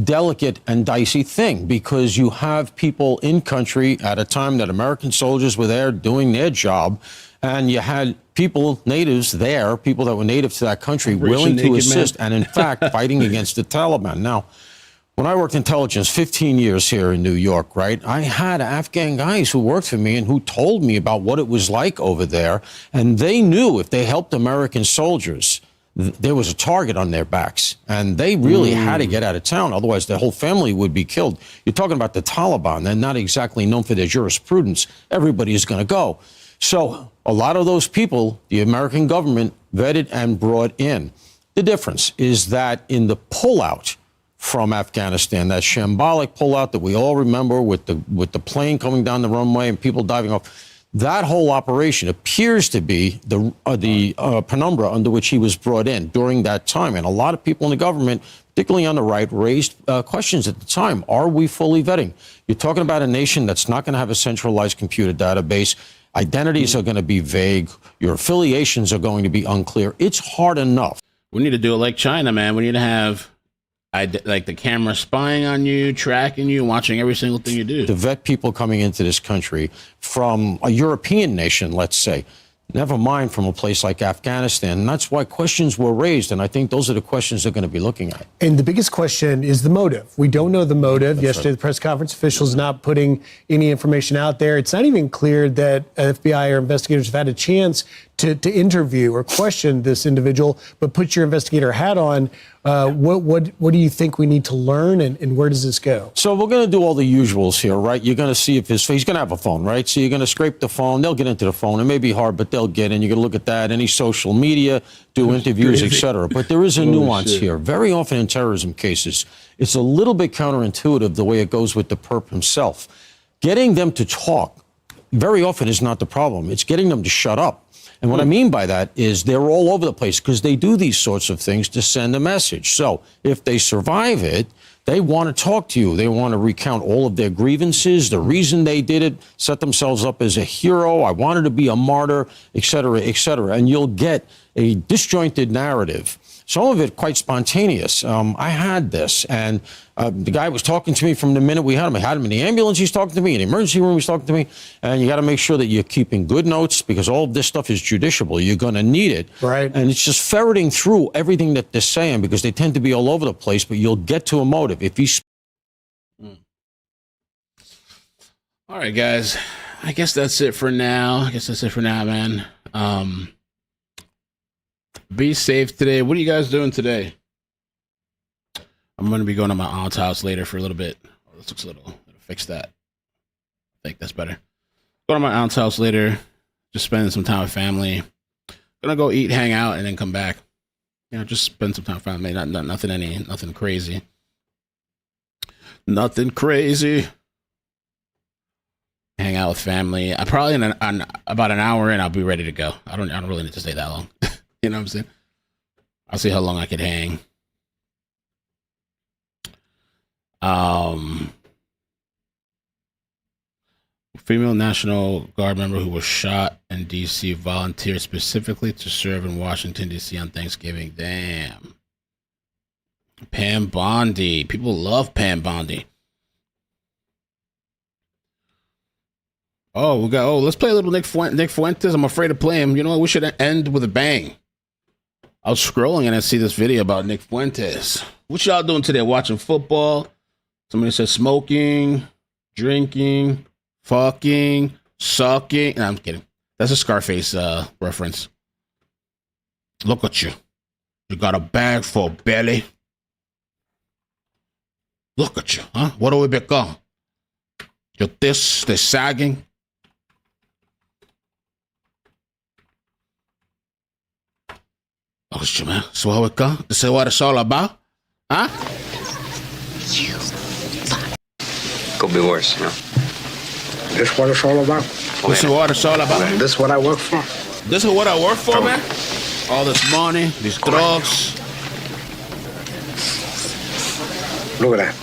[SPEAKER 19] delicate and dicey thing, because you have people in country at a time that American soldiers were there doing their job, and you had natives there, people that were native to that country, willing to assist and in fact fighting against the Taliban. Now, when I worked intelligence 15 years here in New York, right, I had Afghan guys who worked for me and who told me about what it was like over there, and they knew if they helped American soldiers, there was a target on their backs, and they really had to get out of town. Otherwise, their whole family would be killed. You're talking about the Taliban. They're not exactly known for their jurisprudence. Everybody is going to go. So a lot of those people, the American government vetted and brought in. The difference is that in the pullout from Afghanistan, that shambolic pullout that we all remember with the plane coming down the runway and people diving off, that whole operation appears to be the penumbra under which he was brought in during that time. And a lot of people in the government, particularly on the right, raised questions at the time. Are we fully vetting? You're talking about a nation that's not going to have a centralized computer database. Identities are going to be vague. Your affiliations are going to be unclear. It's hard enough.
[SPEAKER 1] We need to do it like China, man. We need to have like the camera spying on you, tracking you, watching every single thing you do.
[SPEAKER 19] To vet people coming into this country from a European nation, let's say, never mind from a place like Afghanistan. And that's why questions were raised. And I think those are the questions they're going to be looking at.
[SPEAKER 18] And the biggest question is the motive. We don't know the motive.
[SPEAKER 19] That's
[SPEAKER 18] Yesterday,
[SPEAKER 19] right.
[SPEAKER 18] the press conference officials not putting any information out there. It's not even clear that FBI or investigators have had a chance to interview or question this individual. But put your investigator hat on. What do you think we need to learn, and where does this go?
[SPEAKER 19] So we're going to do all the usuals here, right? You're going to see if he's going to have a phone, right? So you're going to scrape the phone. They'll get into the phone. It may be hard, but they'll get in. You're going to look at that, any social media, do interviews, etc. But there is a nuance here. Very often in terrorism cases, it's a little bit counterintuitive the way it goes with the perp himself. Getting them to talk very often is not the problem. It's getting them to shut up. And what I mean by that is they're all over the place because they do these sorts of things to send a message. So if they survive it, they want to talk to you. They want to recount all of their grievances, the reason they did it, set themselves up as a hero. I wanted to be a martyr, et cetera, et cetera. And you'll get a disjointed narrative. Some of it quite spontaneous. I had this, and the guy was talking to me from the minute we had him. I had him in the ambulance, he's talking to me. In the emergency room, he's talking to me. And you got to make sure that you're keeping good notes because all of this stuff is judiciable. You're going to need it.
[SPEAKER 18] Right.
[SPEAKER 19] And it's just ferreting through everything that they're saying because they tend to be all over the place, but you'll get to a motive. If he's...
[SPEAKER 1] All right, guys. I guess that's it for now. Man. Be safe today. What are you guys doing today? I'm going to be going to my aunt's house later for a little bit. Oh, this looks a little, fix that. I think that's better. Go to my aunt's house later. Just spending some time with family. Gonna go eat, hang out, and then come back. Just spend some time with family. Nothing crazy. Nothing crazy. Hang out with family. I probably in about an hour in, I'll be ready to go. I don't really need to stay that long. You know what I'm saying? I'll see how long I could hang. Female National Guard member who was shot in D.C. volunteered specifically to serve in Washington, D.C. on Thanksgiving. Damn. Pam Bondi. People love Pam Bondi. Let's play a little Nick Fuentes. I'm afraid to play him. You know what? We should end with a bang. I was scrolling and I see this video about Nick Fuentes. What y'all doing today? Watching football? Somebody said smoking, drinking, fucking, sucking. No, I'm kidding. That's a Scarface reference. Look at you. You got a bag for a belly. Look at you, huh? What do we become? You're they're sagging. Look at you, man. This is what we come. This is what it's all about. Huh?
[SPEAKER 20] Could be worse, you know. This what it's all about.
[SPEAKER 1] This is what it's all about.
[SPEAKER 20] This what I work for.
[SPEAKER 1] This is what I work for, man. All this money, these drugs.
[SPEAKER 20] Look at that.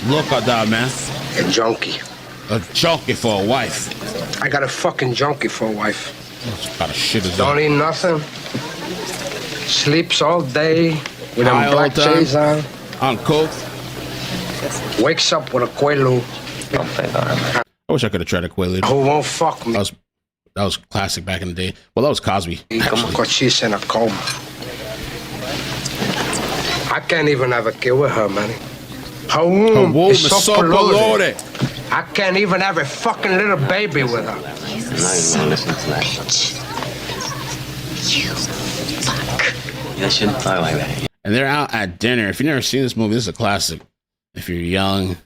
[SPEAKER 1] Look at that, man.
[SPEAKER 20] A junkie.
[SPEAKER 1] A junkie for a wife.
[SPEAKER 20] I got a fucking junkie for a wife.
[SPEAKER 1] What kind of shit is
[SPEAKER 20] Don't
[SPEAKER 1] that?
[SPEAKER 20] eat nothing. Sleeps all day with
[SPEAKER 1] High
[SPEAKER 20] them black
[SPEAKER 1] all time.
[SPEAKER 20] J's on.
[SPEAKER 1] On coke.
[SPEAKER 20] Wakes up with a Quaalude.
[SPEAKER 1] I wish I could have tried a Quaalude.
[SPEAKER 20] Who won't fuck me?
[SPEAKER 1] That was classic back in the day. Well, that was Cosby.
[SPEAKER 20] Because she's in a coma. I can't even have a kid with her, man. Her womb is so polluted. I can't even have a fucking little baby with her.
[SPEAKER 10] I'm not even gonna listen to that. You fuck.
[SPEAKER 20] You shouldn't talk like that.
[SPEAKER 1] And they're out at dinner. If you've never seen this movie, this is a classic. If you're young,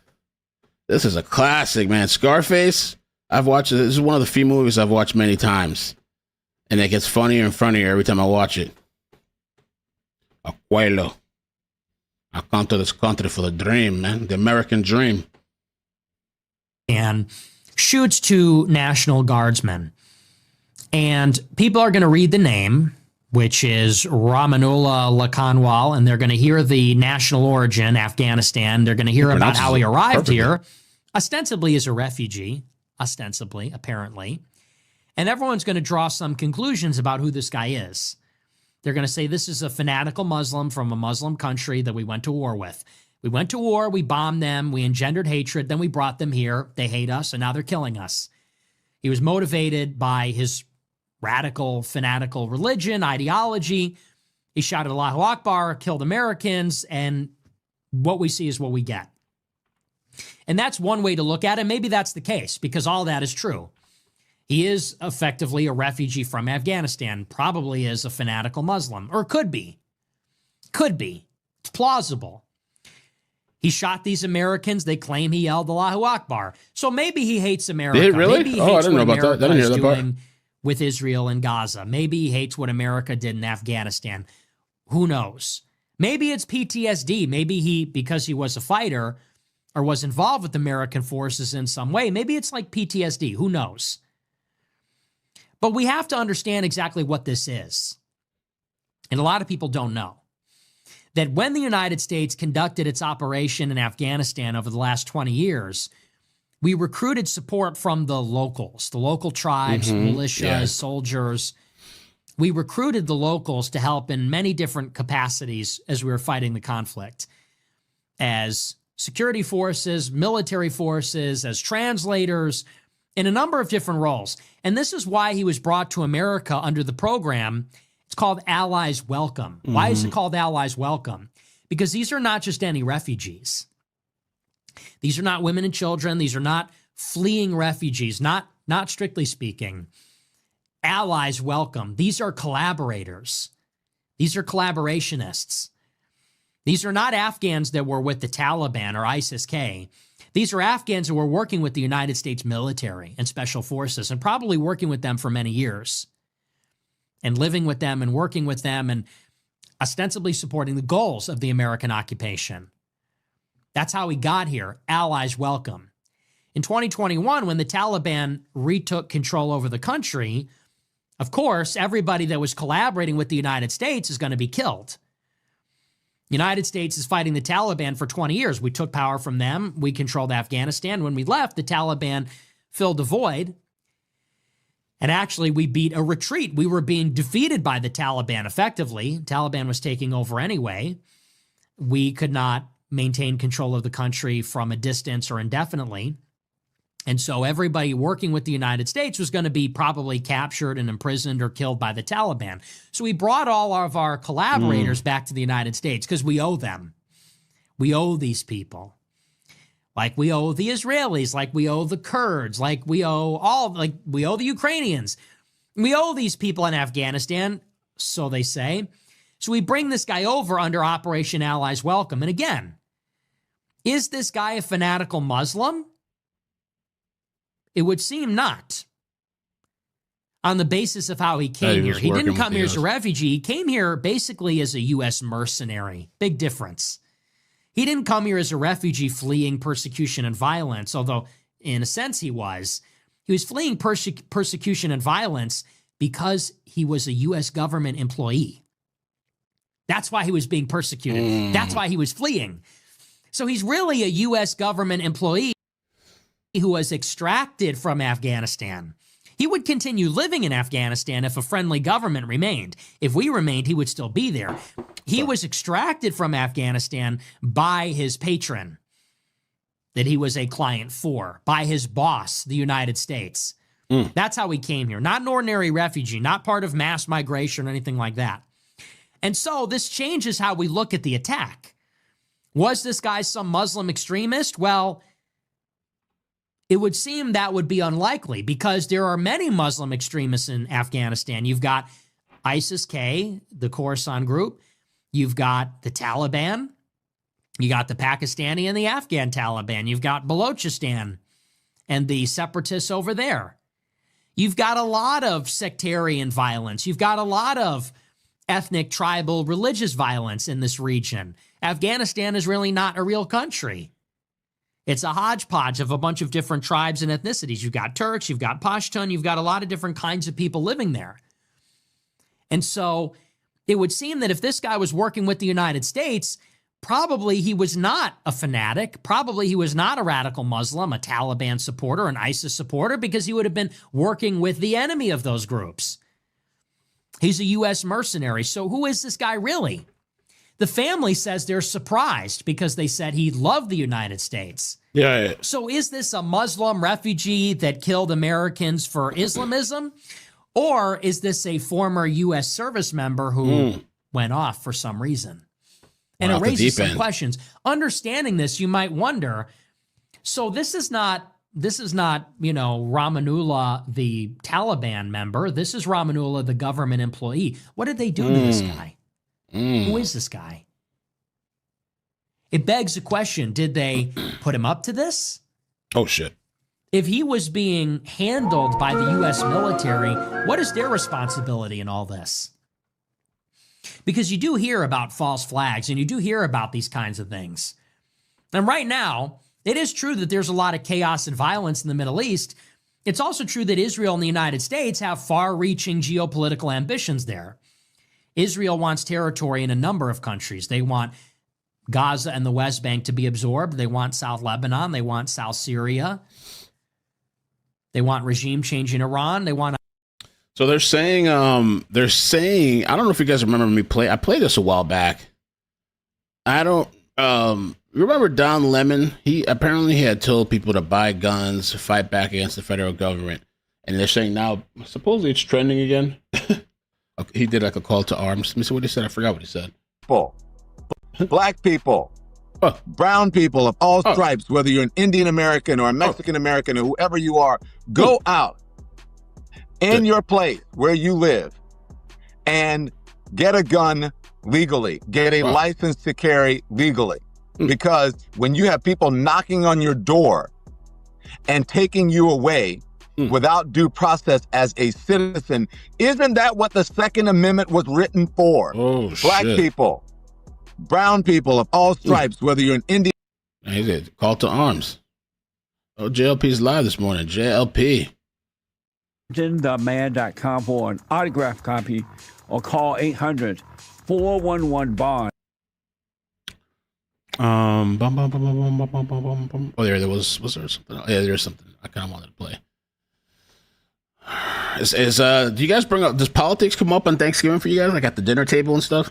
[SPEAKER 1] this is a classic, man. Scarface, I've watched it. This is one of the few movies I've watched many times. And it gets funnier and funnier every time I watch it. Abuelo. I come to this country for the dream, man. The American dream.
[SPEAKER 21] And shoots two National Guardsmen. And people are going to read the name, which is Rahmanullah Lakanwal, and they're going to hear the national origin, Afghanistan. They're going to hear about how he arrived here, ostensibly as a refugee, apparently. And everyone's going to draw some conclusions about who this guy is. They're going to say this is a fanatical Muslim from a Muslim country that we went to war with. We went to war, we bombed them, we engendered hatred, then we brought them here. They hate us, and now they're killing us. He was motivated by his radical, fanatical religion, ideology. He shouted Allahu Akbar, killed Americans, and what we see is what we get. And that's one way to look at it. Maybe that's the case, because all that is true. He is effectively a refugee from Afghanistan, probably is a fanatical Muslim, or could be. Could be. It's plausible. He shot these Americans. They claim he yelled Allahu Akbar. So maybe he hates America.
[SPEAKER 1] Did he really?
[SPEAKER 21] Maybe he hates
[SPEAKER 1] I didn't know about that. I didn't hear that part.
[SPEAKER 21] doing with Israel and Gaza. Maybe he hates what America did in Afghanistan. Who knows? Maybe it's PTSD. Maybe he, because he was a fighter or was involved with American forces in some way, maybe it's like PTSD. Who knows? But we have to understand exactly what this is. And a lot of people don't know that when the United States conducted its operation in Afghanistan over the last 20 years, we recruited support from the locals, the local tribes, militias, soldiers. We recruited the locals to help in many different capacities as we were fighting the conflict, as security forces, military forces, as translators, in a number of different roles. And this is why he was brought to America under the program. It's called Allies Welcome. Why is it called Allies Welcome? Because these are not just any refugees. These are not women and children. These are not fleeing refugees, not strictly speaking. Allies Welcome. These are collaborators. These are collaborationists. These are not Afghans that were with the Taliban or ISIS-K. These are Afghans who were working with the United States military and special forces and probably working with them for many years and living with them and working with them and ostensibly supporting the goals of the American occupation. That's how we got here. Allies Welcome. In 2021, when the Taliban retook control over the country, of course, everybody that was collaborating with the United States is going to be killed. The United States is fighting the Taliban for 20 years. We took power from them. We controlled Afghanistan. When we left, the Taliban filled the void. And actually, we beat a retreat. We were being defeated by the Taliban effectively. Taliban was taking over anyway. We could not maintain control of the country from a distance or indefinitely. And so everybody working with the United States was going to be probably captured and imprisoned or killed by the Taliban. So we brought all of our collaborators back to the United States because we owe them. We owe these people. Like we owe the Israelis, like we owe the Kurds, like we owe the Ukrainians. We owe these people in Afghanistan, so they say. So we bring this guy over under Operation Allies Welcome. And again, is this guy a fanatical Muslim? It would seem not. On the basis of how he came here. He didn't come here as a refugee. He came here basically as a U.S. mercenary. Big difference. He didn't come here as a refugee fleeing persecution and violence, although in a sense he was. He was fleeing persecution and violence because he was a U.S. government employee. That's why he was being persecuted. That's why he was fleeing. So he's really a U.S. government employee who was extracted from Afghanistan. He would continue living in Afghanistan if a friendly government remained. If we remained, he would still be there. He was extracted from Afghanistan by his patron that he was a client for, by his boss, the United States. That's how he came here. Not an ordinary refugee, not part of mass migration or anything like that. And so this changes how we look at the attack. Was this guy some Muslim extremist? Well, it would seem that would be unlikely because there are many Muslim extremists in Afghanistan. You've got ISIS-K, the Khorasan group. You've got the Taliban. You got the Pakistani and the Afghan Taliban. You've got Balochistan and the separatists over there. You've got a lot of sectarian violence. You've got a lot of ethnic, tribal, religious violence in this region. Afghanistan is really not a real country. It's a hodgepodge of a bunch of different tribes and ethnicities. You've got Turks, you've got Pashtun, you've got a lot of different kinds of people living there. And so it would seem that if this guy was working with the United States, probably he was not a fanatic. Probably he was not a radical Muslim, a Taliban supporter, an ISIS supporter, because he would have been working with the enemy of those groups. He's a U.S. mercenary. So who is this guy really? The family says they're surprised because they said he loved the United States.
[SPEAKER 1] Yeah.
[SPEAKER 21] So is this a Muslim refugee that killed Americans for Islamism? Or is this a former U.S. service member who went off for some reason? And it raises some questions. Understanding this, you might wonder, so this is not, Rahmanullah, the Taliban member. This is Rahmanullah, the government employee. What did they do to this guy? Who is this guy? It begs the question, did they put him up to this?
[SPEAKER 1] Oh, shit.
[SPEAKER 21] If he was being handled by the U.S. military, what is their responsibility in all this? Because you do hear about false flags and you do hear about these kinds of things. And right now, it is true that there's a lot of chaos and violence in the Middle East. It's also true that Israel and the United States have far-reaching geopolitical ambitions there. Israel wants territory in a number of countries. They want Gaza and the West Bank to be absorbed. They want South Lebanon. They want South Syria. They want regime change in Iran. They want.
[SPEAKER 1] So they're saying, I don't know if you guys remember me I played this a while back. I don't, remember Don Lemon? He apparently had told people to buy guns, fight back against the federal government. And they're saying now, supposedly it's trending again. He did like a call to arms. Let me see what he said. I forgot what he said.
[SPEAKER 2] Black people, brown people of all stripes, whether you're an Indian American or a Mexican American or whoever you are, go out in your place where you live and get a gun legally, get a license to carry legally. Because when you have people knocking on your door and taking you away without due process as a citizen, isn't that what the Second Amendment was written for? Black people, brown people of all stripes, whether you're an Indian.
[SPEAKER 1] He did. Call to arms. Oh, JLP's live this morning. JLP.
[SPEAKER 22] TheMan.com for an autographed copy or call 800-411-BOND.
[SPEAKER 1] Oh, there was there something? Yeah, there's something I kind of wanted to play. Do you guys does politics come up on Thanksgiving for you guys, like at the dinner table and stuff?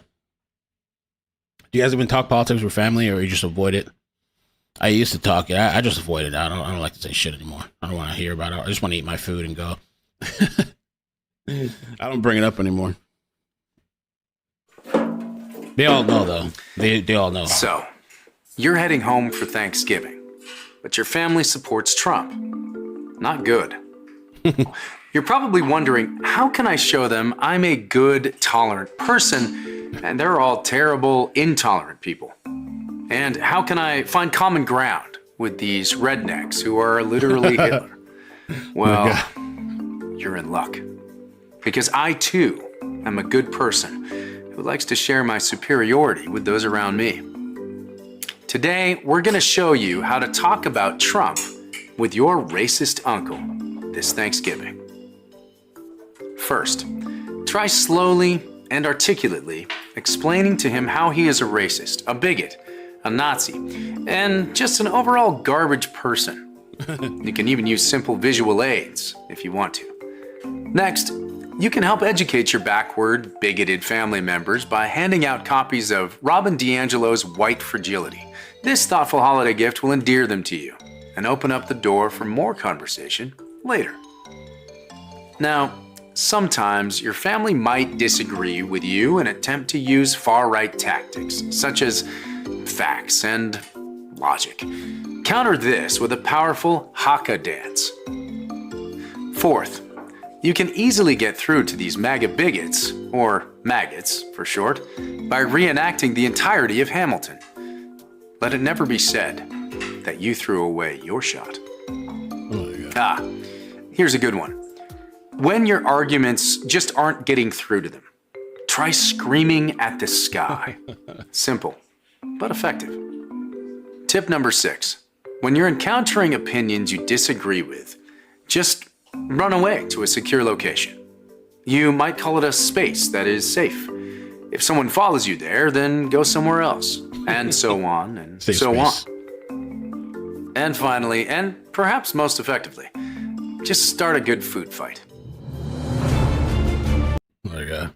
[SPEAKER 1] Do you guys even talk politics with family, or you just avoid it? I used to talk it. I just avoid it. I don't like to say shit anymore. I don't want to hear about it. I just want to eat my food and go. I don't bring it up anymore. They all know, though. They all know.
[SPEAKER 23] So, you're heading home for Thanksgiving, but your family supports Trump. Not good. You're probably wondering, how can I show them I'm a good, tolerant person, and they're all terrible, intolerant people? And how can I find common ground with these rednecks who are literally Hitler? Well, you're in luck. Because I, too, am a good person who likes to share my superiority with those around me. Today, we're going to show you how to talk about Trump with your racist uncle this Thanksgiving. First, try slowly and articulately explaining to him how he is a racist, a bigot, a Nazi, and just an overall garbage person. You can even use simple visual aids if you want to. Next, you can help educate your backward, bigoted family members by handing out copies of Robin DiAngelo's White Fragility. This thoughtful holiday gift will endear them to you and open up the door for more conversation later. Now, sometimes your family might disagree with you and attempt to use far-right tactics, such as facts and logic. Counter this with a powerful haka dance. Fourth, you can easily get through to these MAGA bigots, or maggots for short, by reenacting the entirety of Hamilton. Let it never be said that you threw away your shot. Here's a good one. When your arguments just aren't getting through to them, try screaming at the sky. Simple, but effective. Tip number 6. When you're encountering opinions you disagree with, just run away to a secure location. You might call it a space that is safe. If someone follows you there, then go somewhere else, and so on and so on. And finally, and perhaps most effectively, just start a good food fight.
[SPEAKER 1] my God.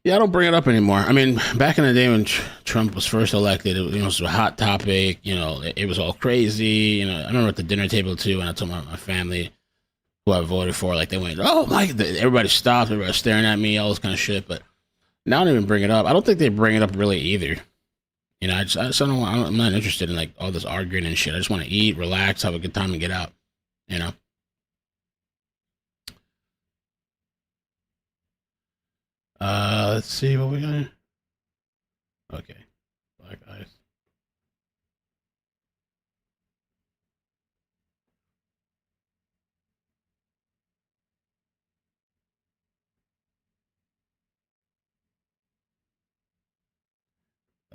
[SPEAKER 1] Yeah, I don't bring it up anymore. I mean, back in the day when Trump was first elected, it was a hot topic. It was all crazy. I remember at the dinner table too, when I told my family who I voted for, like they went, "Oh my!" Everybody stopped. Everybody was staring at me, all this kind of shit. But now I don't even bring it up. I don't think they bring it up really either. I just don't want. I'm not interested in like all this arguing and shit. I just want to eat, relax, have a good time, and get out. Let's see what we got here. Okay. Black ice.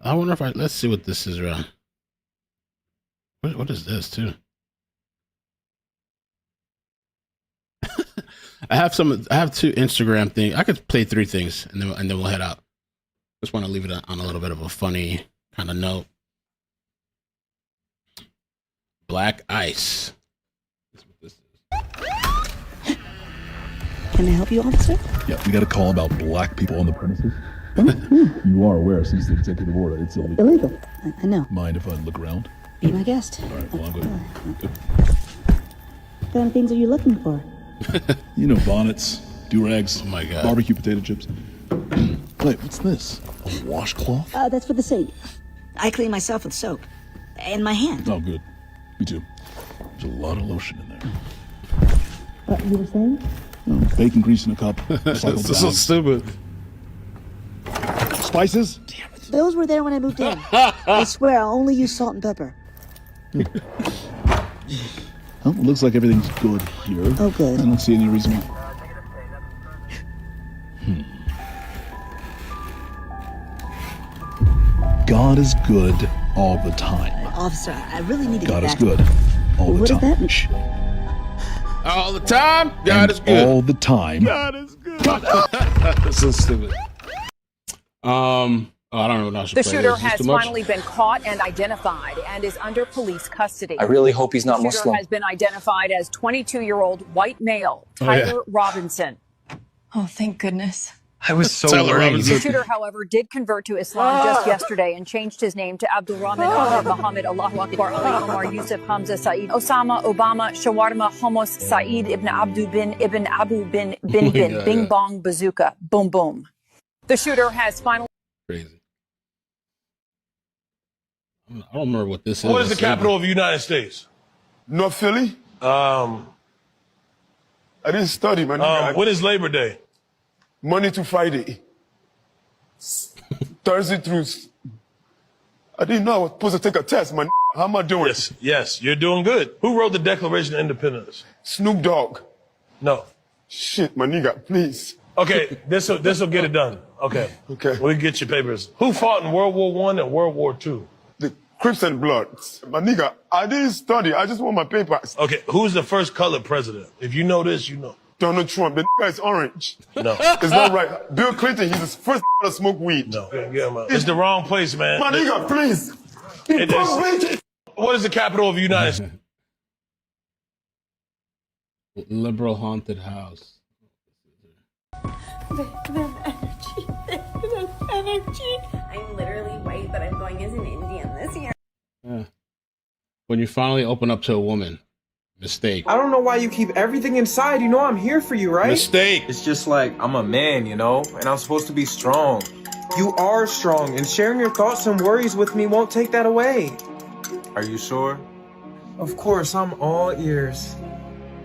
[SPEAKER 1] I wonder if let's see what this is around. What is this too? I have two Instagram things. I could play 3 things and then we'll head out. Just want to leave it on a little bit of a funny kind of note. Black ice. That's what this is.
[SPEAKER 5] Can I help you, officer?
[SPEAKER 6] Yeah, we got a call about black people on the premises. You are aware since the executive order, it's illegal.
[SPEAKER 5] Illegal. I know.
[SPEAKER 6] Mind if I look around?
[SPEAKER 5] Be my guest.
[SPEAKER 6] All right, well, I'm good.
[SPEAKER 5] What kind of things are you looking for?
[SPEAKER 6] Bonnets, do-rags,
[SPEAKER 1] oh my God,
[SPEAKER 6] barbecue potato chips. Wait, what's this? A washcloth?
[SPEAKER 5] That's for the sink. I clean myself with soap. And my hand.
[SPEAKER 6] Oh, good. Me too. There's a lot of lotion in there.
[SPEAKER 5] You were saying?
[SPEAKER 6] Bacon grease in a cup.
[SPEAKER 1] This is so stupid.
[SPEAKER 6] Spices?
[SPEAKER 5] Damn it. Those were there when I moved in. I swear, I'll only use salt and pepper.
[SPEAKER 6] Well, it looks like everything's good here.
[SPEAKER 5] Oh, good.
[SPEAKER 6] I don't see any reason why. God is good all the time.
[SPEAKER 5] Officer, I really need to
[SPEAKER 6] God
[SPEAKER 5] get
[SPEAKER 6] is
[SPEAKER 5] back.
[SPEAKER 6] good all the
[SPEAKER 5] What
[SPEAKER 6] time.
[SPEAKER 5] does that mean?
[SPEAKER 1] All the time? God is good.
[SPEAKER 6] All the time.
[SPEAKER 1] God is good. That's so stupid. I don't know what else to
[SPEAKER 8] The
[SPEAKER 1] play.
[SPEAKER 8] shooter
[SPEAKER 1] Is this
[SPEAKER 8] has
[SPEAKER 1] too much?
[SPEAKER 8] finally been caught and identified and is under police custody.
[SPEAKER 24] I really hope he's not
[SPEAKER 8] The shooter
[SPEAKER 24] Muslim.
[SPEAKER 8] has been identified as 22-year-old white male Tyler Robinson.
[SPEAKER 25] Oh, thank goodness.
[SPEAKER 24] I was so
[SPEAKER 1] Tyler
[SPEAKER 24] worried.
[SPEAKER 1] Robinson.
[SPEAKER 8] The shooter, however, did convert to Islam just yesterday and changed his name to Abdul Rahman Ahmed Muhammad Allahu Akbar Ali Omar Yusuf Hamza Saeed Osama Obama Shawarma Homos Saeed Ibn Abdu bin Ibn Abu bin Bin Bin
[SPEAKER 1] God,
[SPEAKER 8] Bing
[SPEAKER 1] yeah.
[SPEAKER 8] Bong Bazooka Boom Boom. The shooter has finally.
[SPEAKER 1] Crazy. I don't remember what this is.
[SPEAKER 26] What is the capital of the United States?
[SPEAKER 27] North Philly? I didn't study, man.
[SPEAKER 26] When is Labor Day?
[SPEAKER 27] Monday to Friday. Thursday through. I didn't know I was supposed to take a test, man. How am I doing?
[SPEAKER 26] Yes, you're doing good. Who wrote the Declaration of Independence?
[SPEAKER 27] Snoop Dogg.
[SPEAKER 26] No.
[SPEAKER 27] Shit, my nigga, please.
[SPEAKER 26] Okay, this'll get it done. Okay.
[SPEAKER 27] Okay.
[SPEAKER 26] We'll get your papers. Who fought in World War I and World War II?
[SPEAKER 27] The Crips and Bloods. My nigga, I didn't study. I just want my papers.
[SPEAKER 26] Okay, who's the first colored president? If you know this, you know.
[SPEAKER 27] Donald Trump. The nigga is orange.
[SPEAKER 26] No.
[SPEAKER 27] It's not right. Bill Clinton, he's the first to smoke weed.
[SPEAKER 26] No. It's the wrong place, man.
[SPEAKER 27] My nigga, please.
[SPEAKER 26] What is the capital of the United States?
[SPEAKER 1] Liberal haunted house.
[SPEAKER 25] Energy. I'm literally white, but I'm going as an Indian this year.
[SPEAKER 1] Yeah. When you finally open up to a woman, mistake.
[SPEAKER 28] I don't know why you keep everything inside. You know I'm here for you, right?
[SPEAKER 1] Mistake.
[SPEAKER 28] It's just like I'm a man, and I'm supposed to be strong. You are strong, and sharing your thoughts and worries with me won't take that away. Are you sure? Of course, I'm all ears.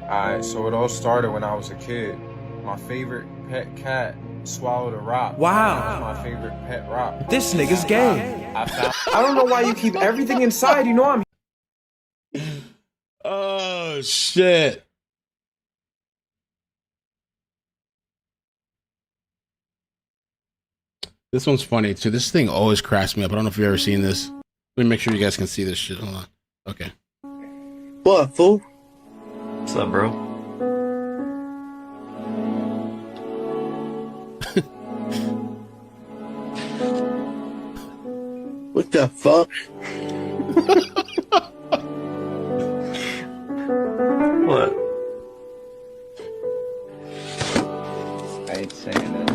[SPEAKER 28] Alright, so it all started when I was a kid. My favorite pet cat swallowed a rock. Wow. That was my favorite pet rock. This nigga's gay. I don't know why you keep everything inside. You know I'm.
[SPEAKER 1] Oh shit. This one's funny too. This thing always cracks me up. I don't know if you've ever seen this. Let me make sure you guys can see this shit. Hold on. Okay.
[SPEAKER 28] What, fool?
[SPEAKER 24] What's up, bro?
[SPEAKER 28] What the fuck?
[SPEAKER 24] What?
[SPEAKER 28] I ain't saying that.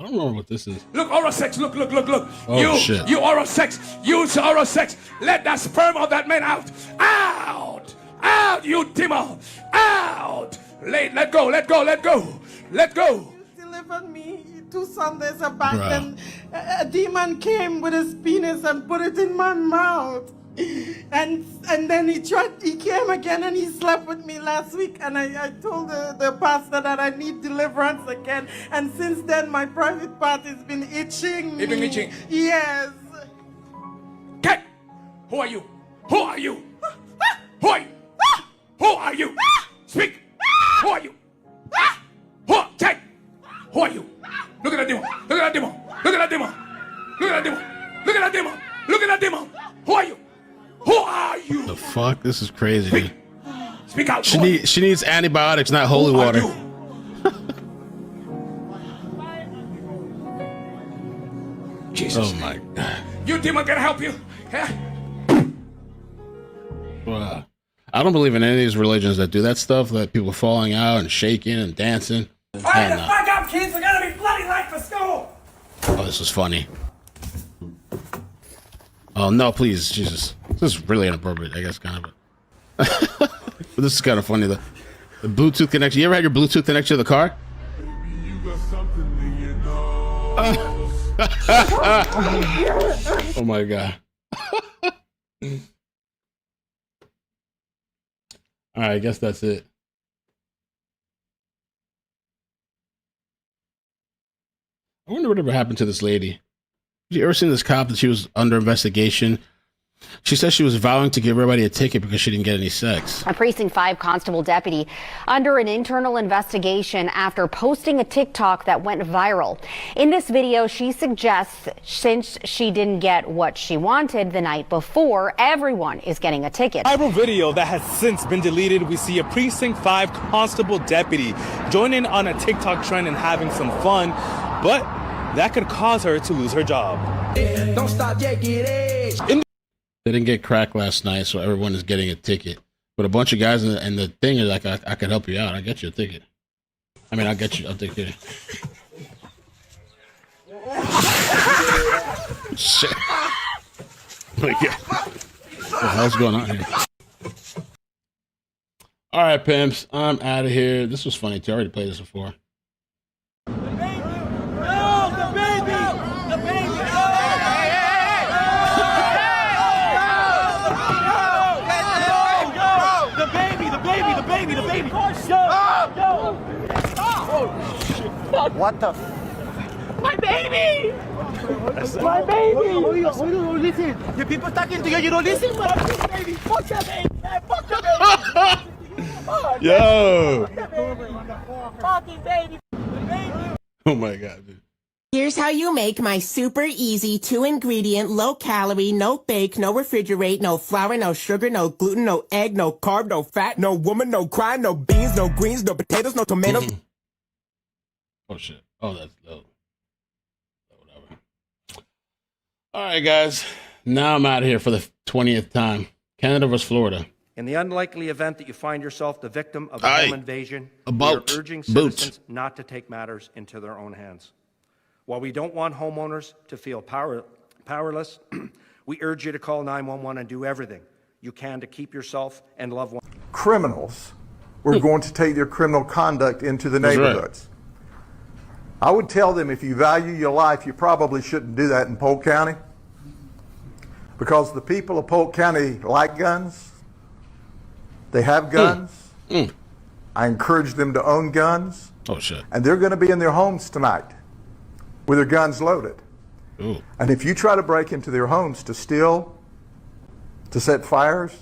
[SPEAKER 1] don't remember what this is.
[SPEAKER 26] Look, oral sex. Look.
[SPEAKER 1] Oh, shit.
[SPEAKER 26] You oral sex. Use oral sex. Let that sperm of that man out. Out, you demon. Out. Let go.
[SPEAKER 3] Delivered me 2 Sundays back, then a demon came with his penis and put it in my mouth. And then he came again and he slept with me last week, and I told the pastor that I need deliverance again, and since then my private part has been itching me.
[SPEAKER 26] It's been itching?
[SPEAKER 3] Yes.
[SPEAKER 26] Okay. Who are you? Who are you? Who are you? Who are you? Speak. Who are you? Who are you? Look at that demon. Look at that demon. Look at that demon. Look at that demon. Look at that demon. Look at that demon. Who are you? Who are you?
[SPEAKER 1] The fuck? This is crazy, dude.
[SPEAKER 26] Speak out.
[SPEAKER 1] She needs antibiotics, not holy water.
[SPEAKER 26] Jesus.
[SPEAKER 1] Oh my God.
[SPEAKER 26] You demon can help you. Yeah.
[SPEAKER 1] Wow. I don't believe in any of these religions that do that stuff, that people falling out and shaking and dancing.
[SPEAKER 3] Fire the fuck up, kids! We're gonna be bloody late for school!
[SPEAKER 1] Oh, this is funny. Oh, no, please, Jesus. This is really inappropriate, I guess, kind of. But this is kind of funny, though. The Bluetooth connection. You ever had your Bluetooth connection to the car? Oh, my God. All right, I guess that's it. I wonder whatever happened to this lady. Have you ever seen this cop that she was under investigation? She says she was vowing to give everybody a ticket because she didn't get any sex.
[SPEAKER 7] A Precinct 5 constable deputy under an internal investigation after posting a TikTok that went viral. In this video, she suggests since she didn't get what she wanted the night before, everyone is getting a ticket.
[SPEAKER 9] Viral video that has since been deleted. We see a Precinct 5 constable deputy joining on a TikTok trend and having some fun, but that could cause her to lose her job.
[SPEAKER 11] Don't stop yet, get it.
[SPEAKER 1] They didn't get cracked last night, so everyone is getting a ticket. But a bunch of guys, and the thing is, like, I could help you out. I'll get you a ticket. I mean, I'll take it. Shit. My God. What the hell's going on here? All right, pimps. I'm out of here. This was funny, too. I already played this before.
[SPEAKER 11] The baby.
[SPEAKER 3] What the?
[SPEAKER 11] My baby!
[SPEAKER 3] My baby!
[SPEAKER 11] Listen. The people talking to you, you don't listen? Fuck baby! Fuck that baby! Fuck that baby!
[SPEAKER 1] Yo!
[SPEAKER 11] Fucking baby!
[SPEAKER 1] Oh my God, dude.
[SPEAKER 13] Here's how you make my super easy 2-ingredient, low-calorie, no bake, no refrigerate, no flour, no sugar, no gluten, no egg, no carb, no fat, no woman, no cry, no beans, no greens, no potatoes, no tomatoes.
[SPEAKER 1] Oh, shit. Oh, that's dope. Whatever. All right, guys. Now I'm out of here for the 20th time. Canada versus Florida.
[SPEAKER 14] In the unlikely event that you find yourself the victim of a home invasion, we are urging citizens not to take matters into their own hands. While we don't want homeowners to feel powerless, we urge you to call 911 and do everything you can to keep yourself and loved ones.
[SPEAKER 15] Criminals were going to take their criminal conduct into the neighborhoods. I would tell them, if you value your life, you probably shouldn't do that in Polk County, because the people of Polk County like guns. They have guns. I encourage them to own guns.
[SPEAKER 1] Oh, shit.
[SPEAKER 15] And they're going to be in their homes tonight with their guns loaded.
[SPEAKER 1] Ooh.
[SPEAKER 15] And if you try to break into their homes to steal, to set fires,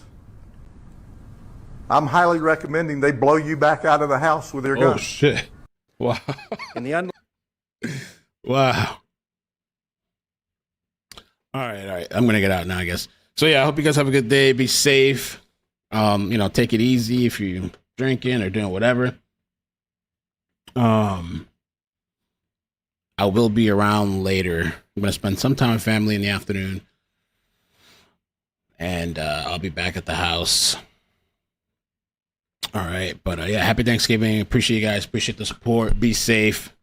[SPEAKER 15] I'm highly recommending they blow you back out of the house with their guns.
[SPEAKER 1] Oh, shit. Wow.
[SPEAKER 14] In the
[SPEAKER 1] Wow. All right. I'm going to get out now, I guess. So, yeah, I hope you guys have a good day. Be safe. Take it easy if you're drinking or doing whatever. I will be around later. I'm going to spend some time with family in the afternoon. And I'll be back at the house. All right. But, happy Thanksgiving. Appreciate you guys. Appreciate the support. Be safe.